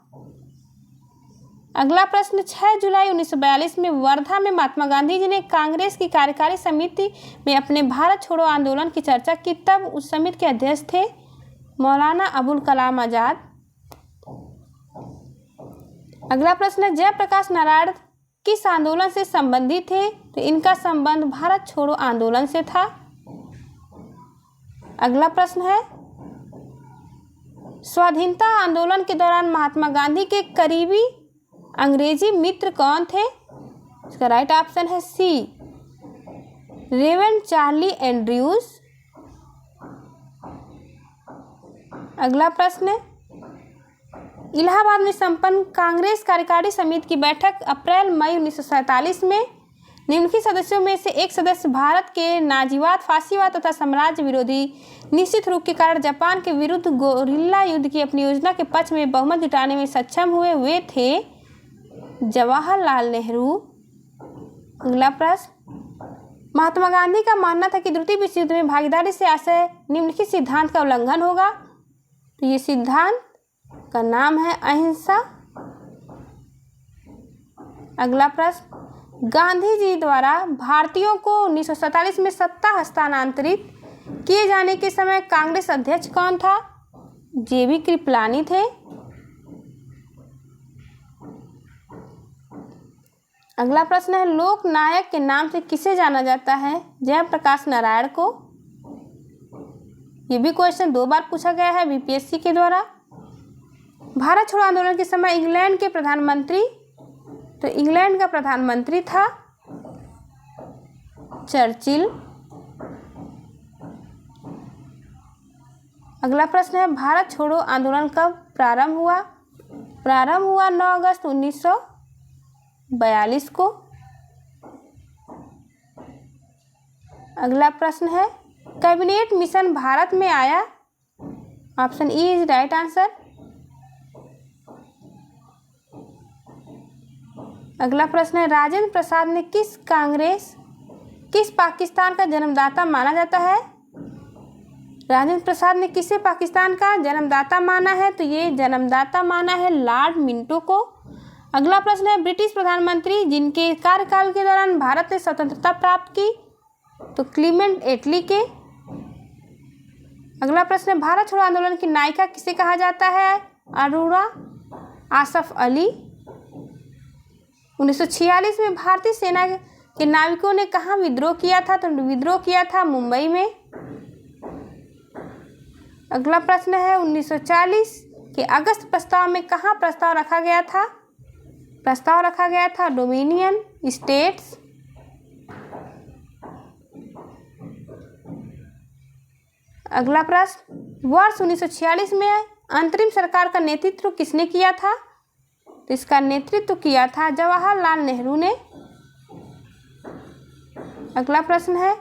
अगला प्रश्न, 6 जुलाई 1942 में वर्धा में महात्मा गांधी जी ने कांग्रेस की कार्यकारी समिति में अपने भारत छोड़ो आंदोलन की चर्चा की। तब उस समिति के अध्यक्ष थे मौलाना अबुल कलाम आजाद। अगला प्रश्न है, जयप्रकाश नारायण किस आंदोलन से संबंधित थे? तो इनका संबंध भारत छोड़ो आंदोलन से था। अगला प्रश्न है, स्वाधीनता आंदोलन के दौरान महात्मा गांधी के करीबी अंग्रेजी मित्र कौन थे? इसका राइट ऑप्शन है सी, रेवेंड चार्ली एंड्रयूज। अगला प्रश्न है, इलाहाबाद में संपन्न कांग्रेस कार्यकारी समिति की बैठक अप्रैल मई 1947 में निम्नलिखित सदस्यों में से एक सदस्य भारत के नाजीवाद, फासीवाद तथा साम्राज्य विरोधी निश्चित रूप के कारण जापान के विरुद्ध गोरिल्ला युद्ध की अपनी योजना के पक्ष में बहुमत जुटाने में सक्षम हुए, वे थे जवाहरलाल नेहरू। अगला प्रश्न, महात्मा गांधी का मानना था कि द्वितीय विश्व युद्ध में भागीदारी से आशय निम्नलिखित सिद्धांत का उल्लंघन होगा। तो ये सिद्धांत का नाम है अहिंसा। अगला प्रश्न, गांधी जी द्वारा भारतीयों को 1947 में सत्ता हस्तांतरित किए जाने के समय कांग्रेस अध्यक्ष कौन था? जेबी कृपलानी थे। अगला प्रश्न है, लोक नायक के नाम से किसे जाना जाता है? जयप्रकाश नारायण को। ये भी क्वेश्चन 2 बार पूछा गया है बीपीएससी के द्वारा। भारत छोड़ो आंदोलन के समय इंग्लैंड के प्रधानमंत्री, तो इंग्लैंड का प्रधानमंत्री था चर्चिल। अगला प्रश्न है, भारत छोड़ो आंदोलन कब प्रारंभ हुआ? प्रारंभ हुआ 9 अगस्त 1942 को। अगला प्रश्न है, कैबिनेट मिशन भारत में आया? Option E is right answer. अगला प्रश्न है, राजेंद्र प्रसाद ने किस पाकिस्तान का जन्मदाता माना जाता है? राजेंद्र प्रसाद ने किसे पाकिस्तान का जन्मदाता माना है? तो ये जन्मदाता माना है लॉर्ड मिंटो को। अगला प्रश्न है, ब्रिटिश प्रधानमंत्री जिनके कार्यकाल के दौरान भारत ने स्वतंत्रता प्राप्त की? तो क्लीमेंट एटली के। अगला प्रश्न है, भारत छोड़ो आंदोलन की नायिका किसे कहा जाता है? अरोड़ा आसफ अली। 1946 में भारतीय सेना के नाविकों ने कहाँ विद्रोह किया था? तो विद्रोह किया था मुंबई में। अगला प्रश्न है, 1940 के अगस्त प्रस्ताव में कहाँ प्रस्ताव रखा गया था? प्रस्ताव रखा गया था डोमिनियन स्टेट्स। अगला प्रश्न, वर्ष 1946 में अंतरिम सरकार का नेतृत्व किसने किया था? तो इसका नेतृत्व किया था जवाहरलाल नेहरू ने। अगला प्रश्न है,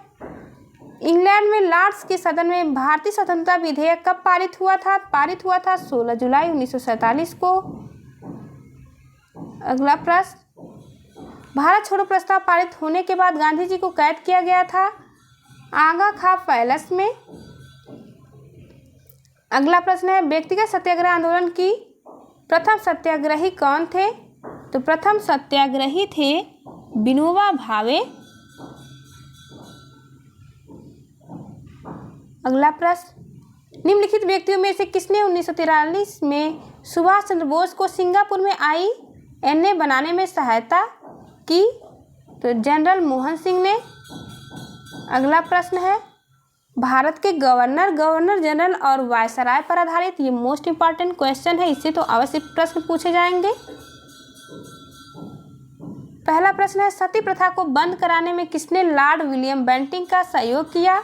इंग्लैंड में लॉर्ड्स के सदन में भारतीय स्वतंत्रता विधेयक कब पारित हुआ था? पारित हुआ था 16 जुलाई 1947 को। अगला प्रश्न, भारत छोड़ो प्रस्ताव पारित होने के बाद गांधी जी को कैद किया गया था आगा खां पैलेस में। अगला प्रश्न है, व्यक्तिगत सत्याग्रह आंदोलन की प्रथम सत्याग्रही कौन थे? तो प्रथम सत्याग्रही थे विनोबा भावे। अगला प्रश्न, निम्नलिखित व्यक्तियों में से किसने 1943 में सुभाष चंद्र बोस को सिंगापुर में INA बनाने में सहायता की? तो जनरल मोहन सिंह ने। अगला प्रश्न है, भारत के गवर्नर जनरल और वायसराय पर आधारित, ये मोस्ट इंपॉर्टेंट क्वेश्चन है, इससे तो अवश्य प्रश्न पूछे जाएंगे। पहला प्रश्न है, सती प्रथा को बंद कराने में किसने लॉर्ड विलियम बेंटिंक का सहयोग किया?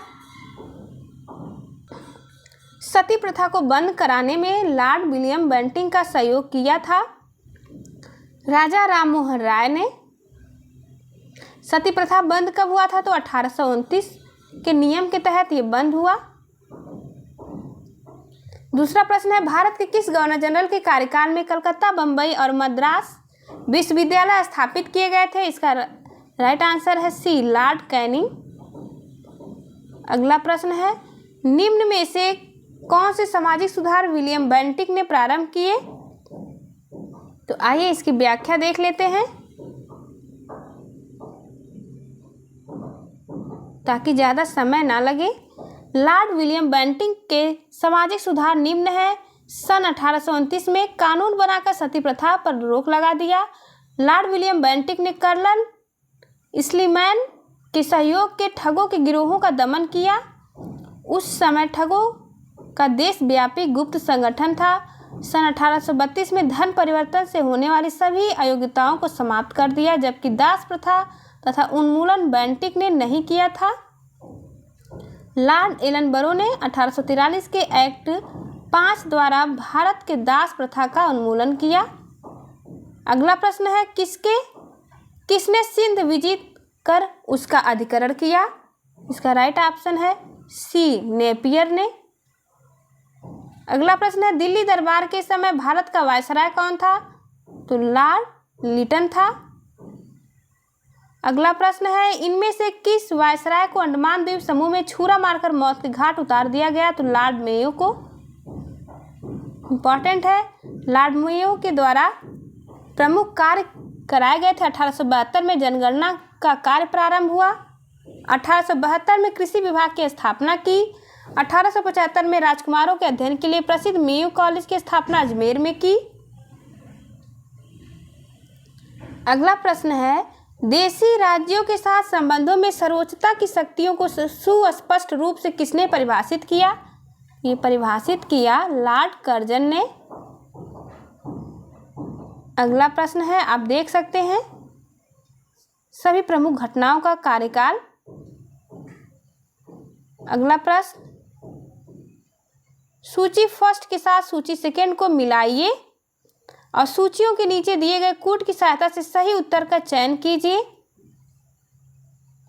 सती प्रथा को बंद कराने में लॉर्ड विलियम बेंटिंक का सहयोग किया था राजा राम मोहन राय ने। सती प्रथा बंद कब हुआ था? तो 1829 के नियम के तहत ये बंद हुआ। दूसरा प्रश्न है, भारत के किस गवर्नर जनरल के कार्यकाल में कलकत्ता, बम्बई और मद्रास विश्वविद्यालय स्थापित किए गए थे? इसका राइट आंसर है सी, लॉर्ड कैनिंग। अगला प्रश्न है, निम्न में से कौन से सामाजिक सुधार विलियम बेंटिक ने प्रारंभ किए? तो आइए इसकी व्याख्या देख लेते हैं ताकि ज़्यादा समय ना लगे। लॉर्ड विलियम बेंटिक के सामाजिक सुधार निम्न है। सन 1829 में कानून बनाकर सती प्रथा पर रोक लगा दिया। लॉर्ड विलियम बेंटिक ने कर्नल स्लीमैन के सहयोग के ठगों के गिरोहों का दमन किया। उस समय ठगों का देशव्यापी गुप्त संगठन था। सन 1832 में धन परिवर्तन से होने वाली सभी अयोग्यताओं को समाप्त कर दिया, जबकि दास प्रथा तथा उन्मूलन बेंटिक ने नहीं किया था। लॉर्ड एलनबरो ने 1843 के एक्ट 5 द्वारा भारत के दास प्रथा का उन्मूलन किया। अगला प्रश्न है, किसने सिंध विजित कर उसका अधिकरण किया? इसका राइट ऑप्शन है सी, नेपियर ने। अगला प्रश्न है, दिल्ली दरबार के समय भारत का वायसराय कौन था? तो लॉर्ड लिटन था। अगला प्रश्न है, इनमें से किस वायसराय को अंडमान द्वीप समूह में छुरा मारकर मौत के घाट उतार दिया गया? तो लॉर्ड मेयो को। इंपॉर्टेंट है, लॉर्ड मेयो के द्वारा प्रमुख कार्य कराए गए थे। 1872 में जनगणना का कार्य प्रारंभ हुआ। 1872 में कृषि विभाग की स्थापना की। 1875 में राजकुमारों के अध्ययन के लिए प्रसिद्ध मेयो कॉलेज की स्थापना अजमेर में की। अगला प्रश्न है, देशी राज्यों के साथ संबंधों में सर्वोच्चता की शक्तियों को सुस्पष्ट रूप से किसने परिभाषित किया? ये परिभाषित किया लॉर्ड कर्जन ने। अगला प्रश्न है, आप देख सकते हैं सभी प्रमुख घटनाओं का कार्यकाल। अगला प्रश्न, सूची फर्स्ट के साथ सूची सेकेंड को मिलाइए और सूचियों के नीचे दिए गए कूट की सहायता से सही उत्तर का चयन कीजिए।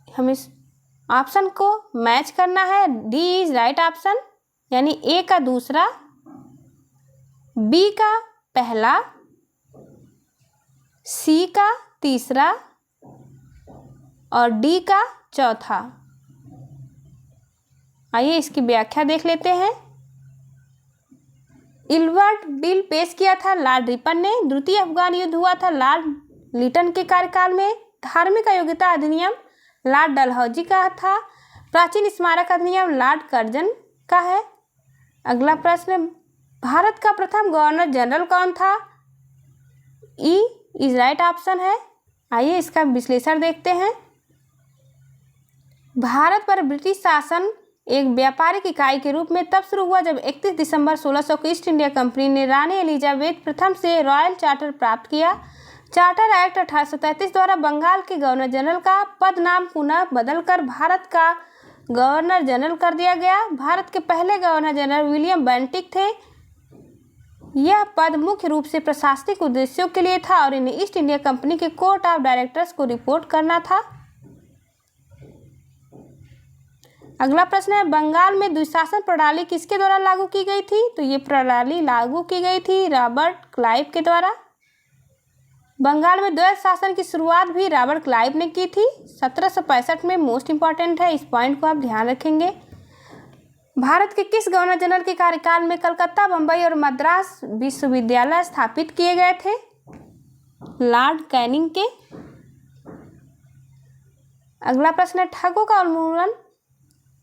हम इस ऑप्शन को मैच करना है। डी इज राइट ऑप्शन, यानी ए का दूसरा, बी का पहला, सी का तीसरा और डी का चौथा। आइए इसकी व्याख्या देख लेते हैं। इल्बर्ट बिल पेश किया था लॉर्ड रिपन ने। द्वितीय अफगान युद्ध हुआ था लॉर्ड लिटन के कार्यकाल में। धार्मिक अयोग्यता अधिनियम लॉर्ड डलहौजी का था। प्राचीन स्मारक अधिनियम लॉर्ड कर्जन का है। अगला प्रश्न, भारत का प्रथम गवर्नर जनरल कौन था? ई इज राइट ऑप्शन है। आइए इसका विश्लेषण देखते हैं। भारत पर ब्रिटिश शासन एक व्यापारिक इकाई के रूप में तब शुरू हुआ जब 31 दिसंबर 1600 को ईस्ट इंडिया कंपनी ने रानी एलिजाबेथ प्रथम से रॉयल चार्टर प्राप्त किया। चार्टर एक्ट 1833 द्वारा बंगाल के गवर्नर जनरल का पद नाम पुनः बदलकर भारत का गवर्नर जनरल कर दिया गया। भारत के पहले गवर्नर जनरल विलियम बेंटिक थे। यह पद मुख्य रूप से प्रशासनिक उद्देश्यों के लिए था और इन्हें ईस्ट इंडिया कंपनी के कोर्ट ऑफ डायरेक्टर्स को रिपोर्ट करना था। अगला प्रश्न है, बंगाल में द्विशासन प्रणाली किसके द्वारा लागू की गई थी? तो ये प्रणाली लागू की गई थी रॉबर्ट क्लाइव के द्वारा। बंगाल में द्वैध शासन की शुरुआत भी रॉबर्ट क्लाइव ने की थी 1765 में। मोस्ट इंपॉर्टेंट है, इस पॉइंट को आप ध्यान रखेंगे। भारत के किस गवर्नर जनरल के कार्यकाल में कलकत्ता, बम्बई और मद्रास विश्वविद्यालय स्थापित किए गए थे? लॉर्ड कैनिंग के। अगला प्रश्न है, ठगों का उन्मूलन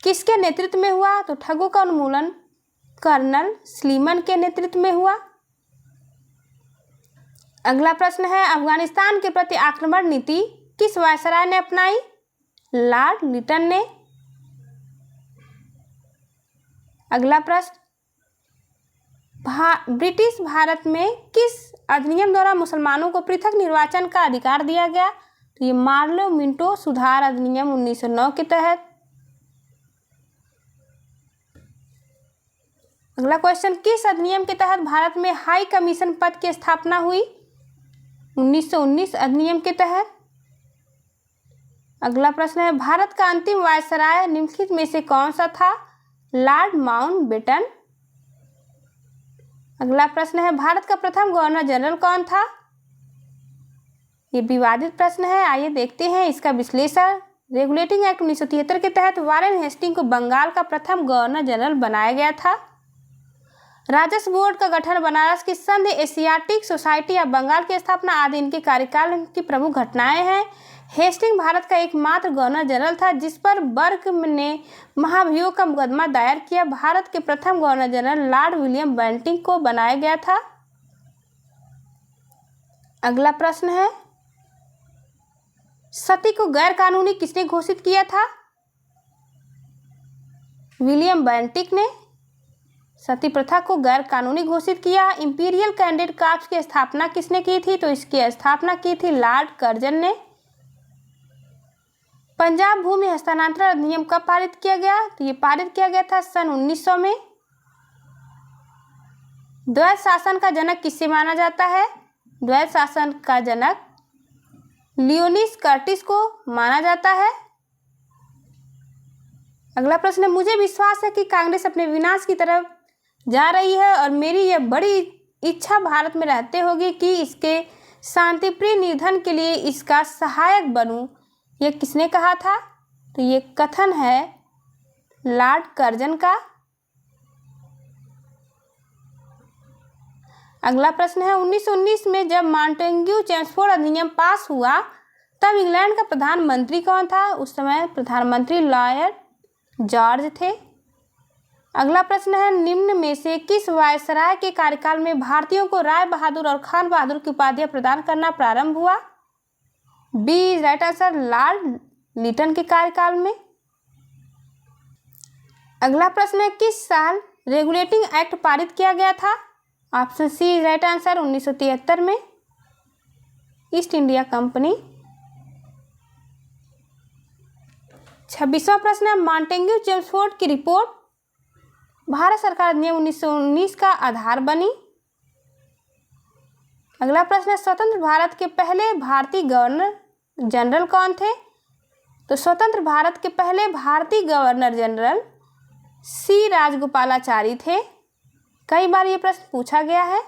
किसके नेतृत्व में हुआ? तो ठगों का उन्मूलन कर्नल स्लीमन के नेतृत्व में हुआ। अगला प्रश्न है, अफगानिस्तान के प्रति आक्रमण नीति किस वायसराय ने अपनाई? लॉर्ड लिटन ने। अगला प्रश्न, ब्रिटिश भारत में किस अधिनियम द्वारा मुसलमानों को पृथक निर्वाचन का अधिकार दिया गया? तो ये मार्लो मिंटो सुधार अधिनियम 1909 के तहत। अगला क्वेश्चन, किस अधिनियम के तहत भारत में हाई कमीशन पद की स्थापना हुई? 1919 अधिनियम के तहत। अगला प्रश्न है, भारत का अंतिम वायसराय निम्नलिखित में से कौन सा था? Lord Mountbatten. अगला प्रश्न है, भारत का प्रथम गवर्नर जनरल कौन था? ये विवादित प्रश्न है, आइए देखते हैं इसका विश्लेषण। रेगुलेटिंग एक्ट 1973 के तहत वारेन हेस्टिंग को बंगाल का प्रथम गवर्नर जनरल बनाया गया था। राजस्व बोर्ड का गठन, बनारस की संधि, एशियाटिक सोसाइटी या बंगाल की स्थापना आदि इनके कार्यकाल की प्रमुख घटनाएं हैं। हेस्टिंग भारत का एकमात्र गवर्नर जनरल था जिस पर बर्क ने महाभियोग का मुकदमा दायर किया। भारत के प्रथम governor general Lord William Bentinck को बनाया गया था। अगला प्रश्न है, सती को गैर कानूनी किसने घोषित किया था? विलियम बेंटिक ने सती प्रथा को गैर कानूनी घोषित किया। इंपीरियल कैंडिडेट कॉर्प्स की स्थापना किसने की थी? तो इसकी स्थापना की थी लॉर्ड कर्जन ने। पंजाब भूमि हस्तांतरण अधिनियम कब पारित किया गया? तो ये पारित किया गया था सन 1900 में। द्वैध शासन का जनक किसे माना जाता है? द्वैध शासन का जनक लियोनिस कर्टिस को माना जाता है। अगला प्रश्न है, मुझे विश्वास है कि कांग्रेस अपने विनाश की तरफ जा रही है और मेरी यह बड़ी इच्छा भारत में रहते होगी कि इसके शांतिप्रिय निधन के लिए इसका सहायक बनूं। यह किसने कहा था? तो ये कथन है लॉर्ड कर्जन का। अगला प्रश्न है, 1919 में जब मॉन्टेग्यू चेम्सफोर्ड अधिनियम पास हुआ तब इंग्लैंड का प्रधानमंत्री कौन था? उस समय प्रधानमंत्री लॉर्ड जॉर्ज थे। अगला प्रश्न है, निम्न में से किस वायसराय के कार्यकाल में भारतीयों को राय बहादुर और खान बहादुर की उपाधियां प्रदान करना प्रारंभ हुआ? B right answer, Lord Lytton के कार्यकाल में। अगला प्रश्न है, किस साल रेगुलेटिंग एक्ट पारित किया गया था? ऑप्शन सी राइट आंसर, 1973 में। East India company. 26वां प्रश्न है, मॉन्टेग्यू चेम्सफोर्ड की रिपोर्ट भारत सरकार अधिनियम 1919 का आधार बनी। अगला प्रश्न है, स्वतंत्र भारत के पहले भारतीय गवर्नर जनरल कौन थे? तो स्वतंत्र भारत के पहले भारतीय गवर्नर जनरल सी राजगोपालाचारी थे। कई बार ये प्रश्न पूछा गया है।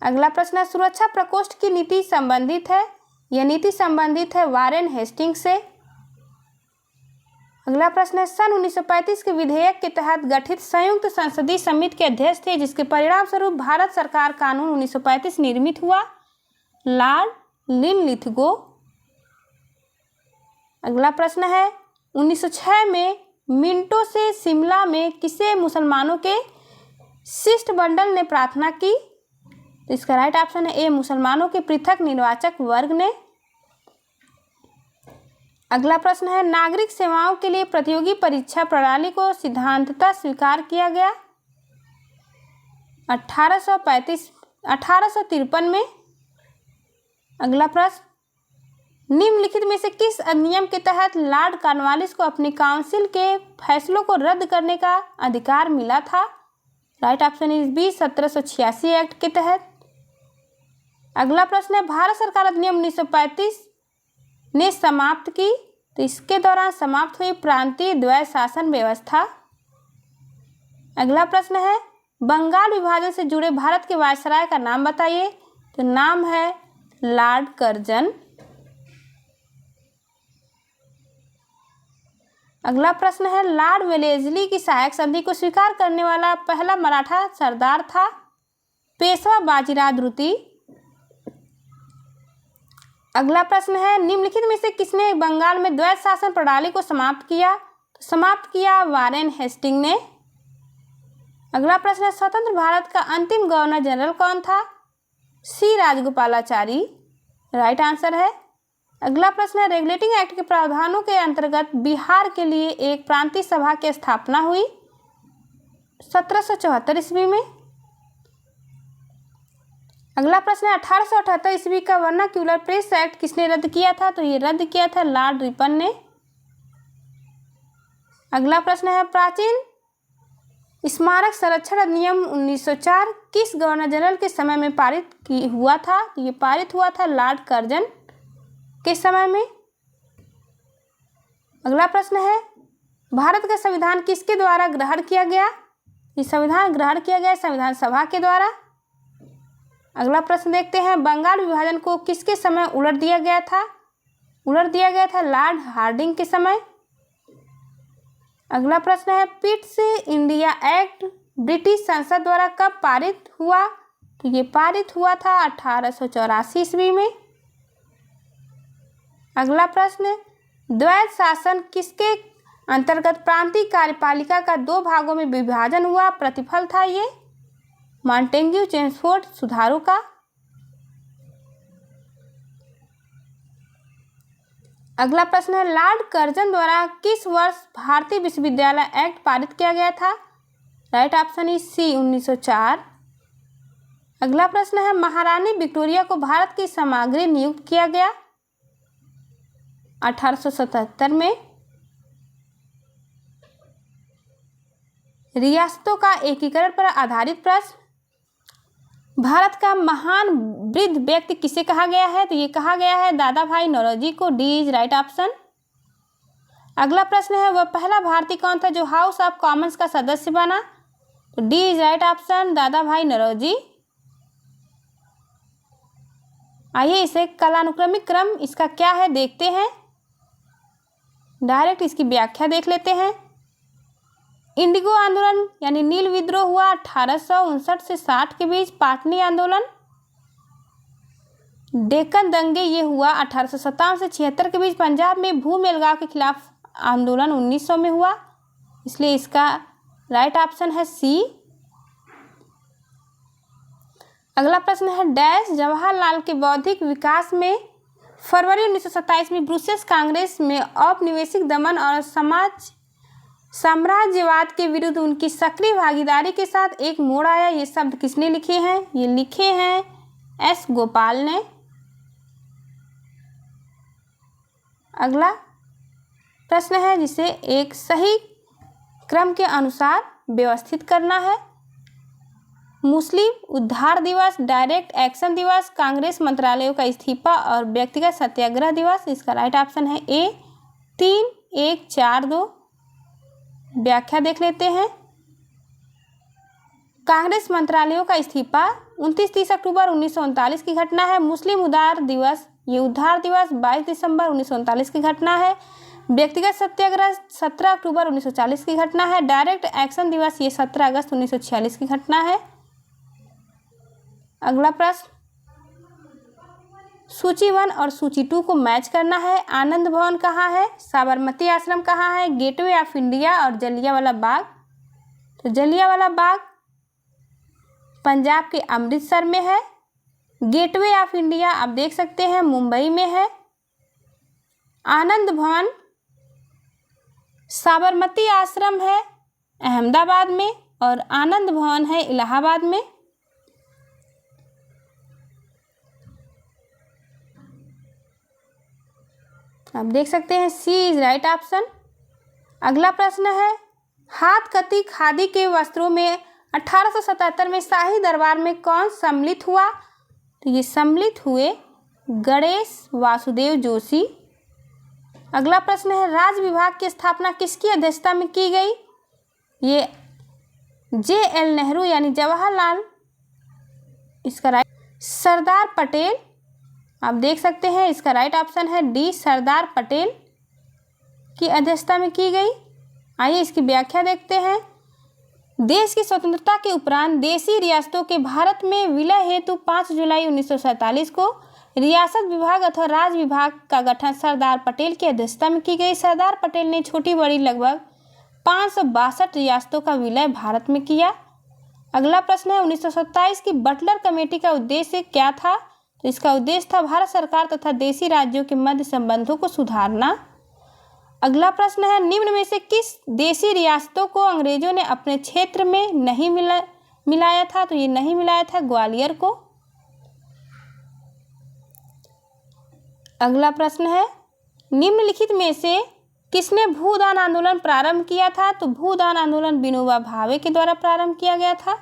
अगला प्रश्न है, सुरक्षा प्रकोष्ठ की नीति संबंधित है, यह नीति संबंधित है वारेन हेस्टिंग से। अगला प्रश्न है, सन 1935 के विधेयक के तहत गठित संयुक्त संसदीय समिति के अध्यक्ष थे जिसके परिणाम स्वरूप भारत सरकार कानून 1935 निर्मित हुआ? Lord Linlithgow. अगला प्रश्न है, 1906 में मिंटो से शिमला में किसे मुसलमानों के शिष्टमंडल ने प्रार्थना की? तो इसका राइट ऑप्शन है ए, मुसलमानों के पृथक निर्वाचक वर्ग ने। अगला प्रश्न है, नागरिक सेवाओं के लिए प्रतियोगी परीक्षा प्रणाली को सिद्धांततः स्वीकार किया गया? 1853 में। अगला प्रश्न, निम्नलिखित में से किस अधिनियम के तहत लॉर्ड कॉर्नवालिस को अपनी काउंसिल के फैसलों को रद्द करने का अधिकार मिला था? Right option is B, 1786 act के तहत। अगला प्रश्न है, भारत सरकार अधिनियम 1935 ने समाप्त की, तो इसके दौरान समाप्त हुई प्रांतीय द्वैध शासन व्यवस्था। अगला प्रश्न है, बंगाल विभाजन से जुड़े भारत के वायसराय का नाम बताइए। तो नाम है लॉर्ड कर्जन। अगला प्रश्न है, लॉर्ड वेलेस्ली की सहायक संधि को स्वीकार करने वाला पहला मराठा सरदार था? पेशवा बाजीराव द्वितीय। अगला प्रश्न है, निम्नलिखित में से किसने बंगाल में द्वैध शासन प्रणाली को समाप्त किया? तो समाप्त किया वारेन हेस्टिंग ने। अगला प्रश्न है, स्वतंत्र भारत का अंतिम गवर्नर जनरल कौन था? सी राजगोपालाचारी राइट आंसर है। अगला प्रश्न है, रेगुलेटिंग एक्ट के प्रावधानों के अंतर्गत बिहार के लिए एक प्रांतीय सभा की स्थापना हुई 1774 ईस्वी में। अगला प्रश्न है, 1878 ईस्वी का वर्नाक्यूलर प्रेस एक्ट किसने रद्द किया था? तो ये रद्द किया था लॉर्ड रिपन ने। अगला प्रश्न है, प्राचीन स्मारक संरक्षण अधिनियम 1904 किस गवर्नर जनरल के समय में पारित हुआ था? तो ये पारित हुआ था लॉर्ड कर्जन के समय में। अगला प्रश्न है, भारत का संविधान किसके द्वारा ग्रहण किया गया? ये संविधान ग्रहण किया गया संविधान सभा के द्वारा। अगला प्रश्न देखते हैं, बंगाल विभाजन को किसके समय उलट दिया गया था? उलट दिया गया था लॉर्ड हार्डिंग के समय। अगला प्रश्न है, पिट्स इंडिया एक्ट ब्रिटिश संसद द्वारा कब पारित हुआ? तो ये पारित हुआ था 1884 ईस्वी में। अगला प्रश्न, द्वैध शासन किसके अंतर्गत प्रांतीय कार्यपालिका का 2 भागों में विभाजन हुआ प्रतिफल था? ये मॉन्टेग्यू चेम्सफोर्ड सुधारों का। अगला प्रश्न है, लॉर्ड कर्जन द्वारा किस वर्ष भारतीय विश्वविद्यालय एक्ट पारित किया गया था? Right option is C 1904। अगला प्रश्न है, महारानी विक्टोरिया को भारत की सामग्री नियुक्त किया गया 1877 में। रियासतों का एकीकरण पर आधारित प्रश्न, भारत का महान वृद्ध व्यक्ति किसे कहा गया है? तो ये कहा गया है दादा भाई नौरोजी को। D is right option. अगला प्रश्न है, वह पहला भारतीय कौन था जो हाउस ऑफ कॉमन्स का सदस्य बना? तो डी इज राइट ऑप्शन, दादा भाई नौरोजी। आइए इसे कालानुक्रमिक क्रम इसका क्या है देखते हैं, डायरेक्ट इसकी व्याख्या देख लेते हैं। इंडिगो आंदोलन यानी नील विद्रोह हुआ 1859 से 60 के बीच। पाटनी आंदोलन, डेक्कन दंगे ये हुआ 1857 से 76 के बीच। पंजाब में भूमि अलगाव के खिलाफ आंदोलन 1900 में हुआ, इसलिए इसका राइट ऑप्शन है सी। अगला प्रश्न है, डैश जवाहरलाल के बौद्धिक विकास में फरवरी 1927 में ब्रुसेल्स कांग्रेस में औपनिवेशिक दमन और साम्राज्यवाद के विरुद्ध उनकी सक्रिय भागीदारी के साथ एक मोड़ आया। ये शब्द किसने लिखे हैं? ये लिखे हैं एस गोपाल ने। अगला प्रश्न है जिसे एक सही क्रम के अनुसार व्यवस्थित करना है। मुस्लिम उद्धार दिवस, डायरेक्ट एक्शन दिवस, कांग्रेस मंत्रालयों का इस्तीफा और व्यक्तिगत सत्याग्रह दिवस। इसका राइट ऑप्शन है ए 3, 1, 4, 2। व्याख्या देख लेते हैं। कांग्रेस मंत्रालयों का इस्तीफा 29-30 अक्टूबर 1939 की घटना है। मुस्लिम उद्धार दिवस, ये उद्धार दिवस 22 दिसंबर 1939 की घटना है। व्यक्तिगत सत्याग्रह 17 अक्टूबर 1940 की घटना है। डायरेक्ट एक्शन दिवस ये 17 अगस्त 1946 की घटना है। अगला प्रश्न, सूची 1 और सूची 2 को मैच करना है। आनंद भवन कहाँ है? साबरमती आश्रम कहाँ है? गेटवे ऑफ इंडिया और जलियांवाला बाग। तो जलियांवाला बाग पंजाब के अमृतसर में है। गेटवे ऑफ इंडिया आप देख सकते हैं मुंबई में है। आनंद भवन, साबरमती आश्रम है अहमदाबाद में और आनंद भवन है इलाहाबाद में। आप देख सकते हैं सी इज राइट ऑप्शन। अगला प्रश्न है, हाथ कती खादी के वस्त्रों में 1877 में शाही दरबार में कौन सम्मिलित हुआ? तो ये सम्मिलित हुए गणेश वासुदेव जोशी। अगला प्रश्न है, राज्य विभाग की स्थापना किसकी अध्यक्षता में की गई? ये JL नेहरू यानी जवाहरलाल। इसका राइट सरदार पटेल, आप देख सकते हैं इसका राइट ऑप्शन है डी सरदार पटेल की अध्यक्षता में की गई। आइए इसकी व्याख्या देखते हैं। देश की स्वतंत्रता के उपरांत देशी रियासतों के भारत में विलय हेतु 5 जुलाई 1947 को रियासत विभाग अथवा राज्य विभाग का गठन सरदार पटेल की अध्यक्षता में की गई। सरदार पटेल ने छोटी बड़ी लगभग 562 रियासतों का विलय भारत में किया। अगला प्रश्न है, 1927 की बटलर कमेटी का उद्देश्य क्या था? तो इसका उद्देश्य था भारत सरकार तथा देशी राज्यों के मध्य संबंधों को सुधारना। अगला प्रश्न है, निम्न में से किस देशी रियासतों को अंग्रेजों ने अपने क्षेत्र में नहीं मिलाया था? तो ये नहीं मिलाया था ग्वालियर को। अगला प्रश्न है, निम्नलिखित में से किसने भूदान आंदोलन प्रारंभ किया था? तो भूदान आंदोलन विनोबा भावे के द्वारा प्रारंभ किया गया था।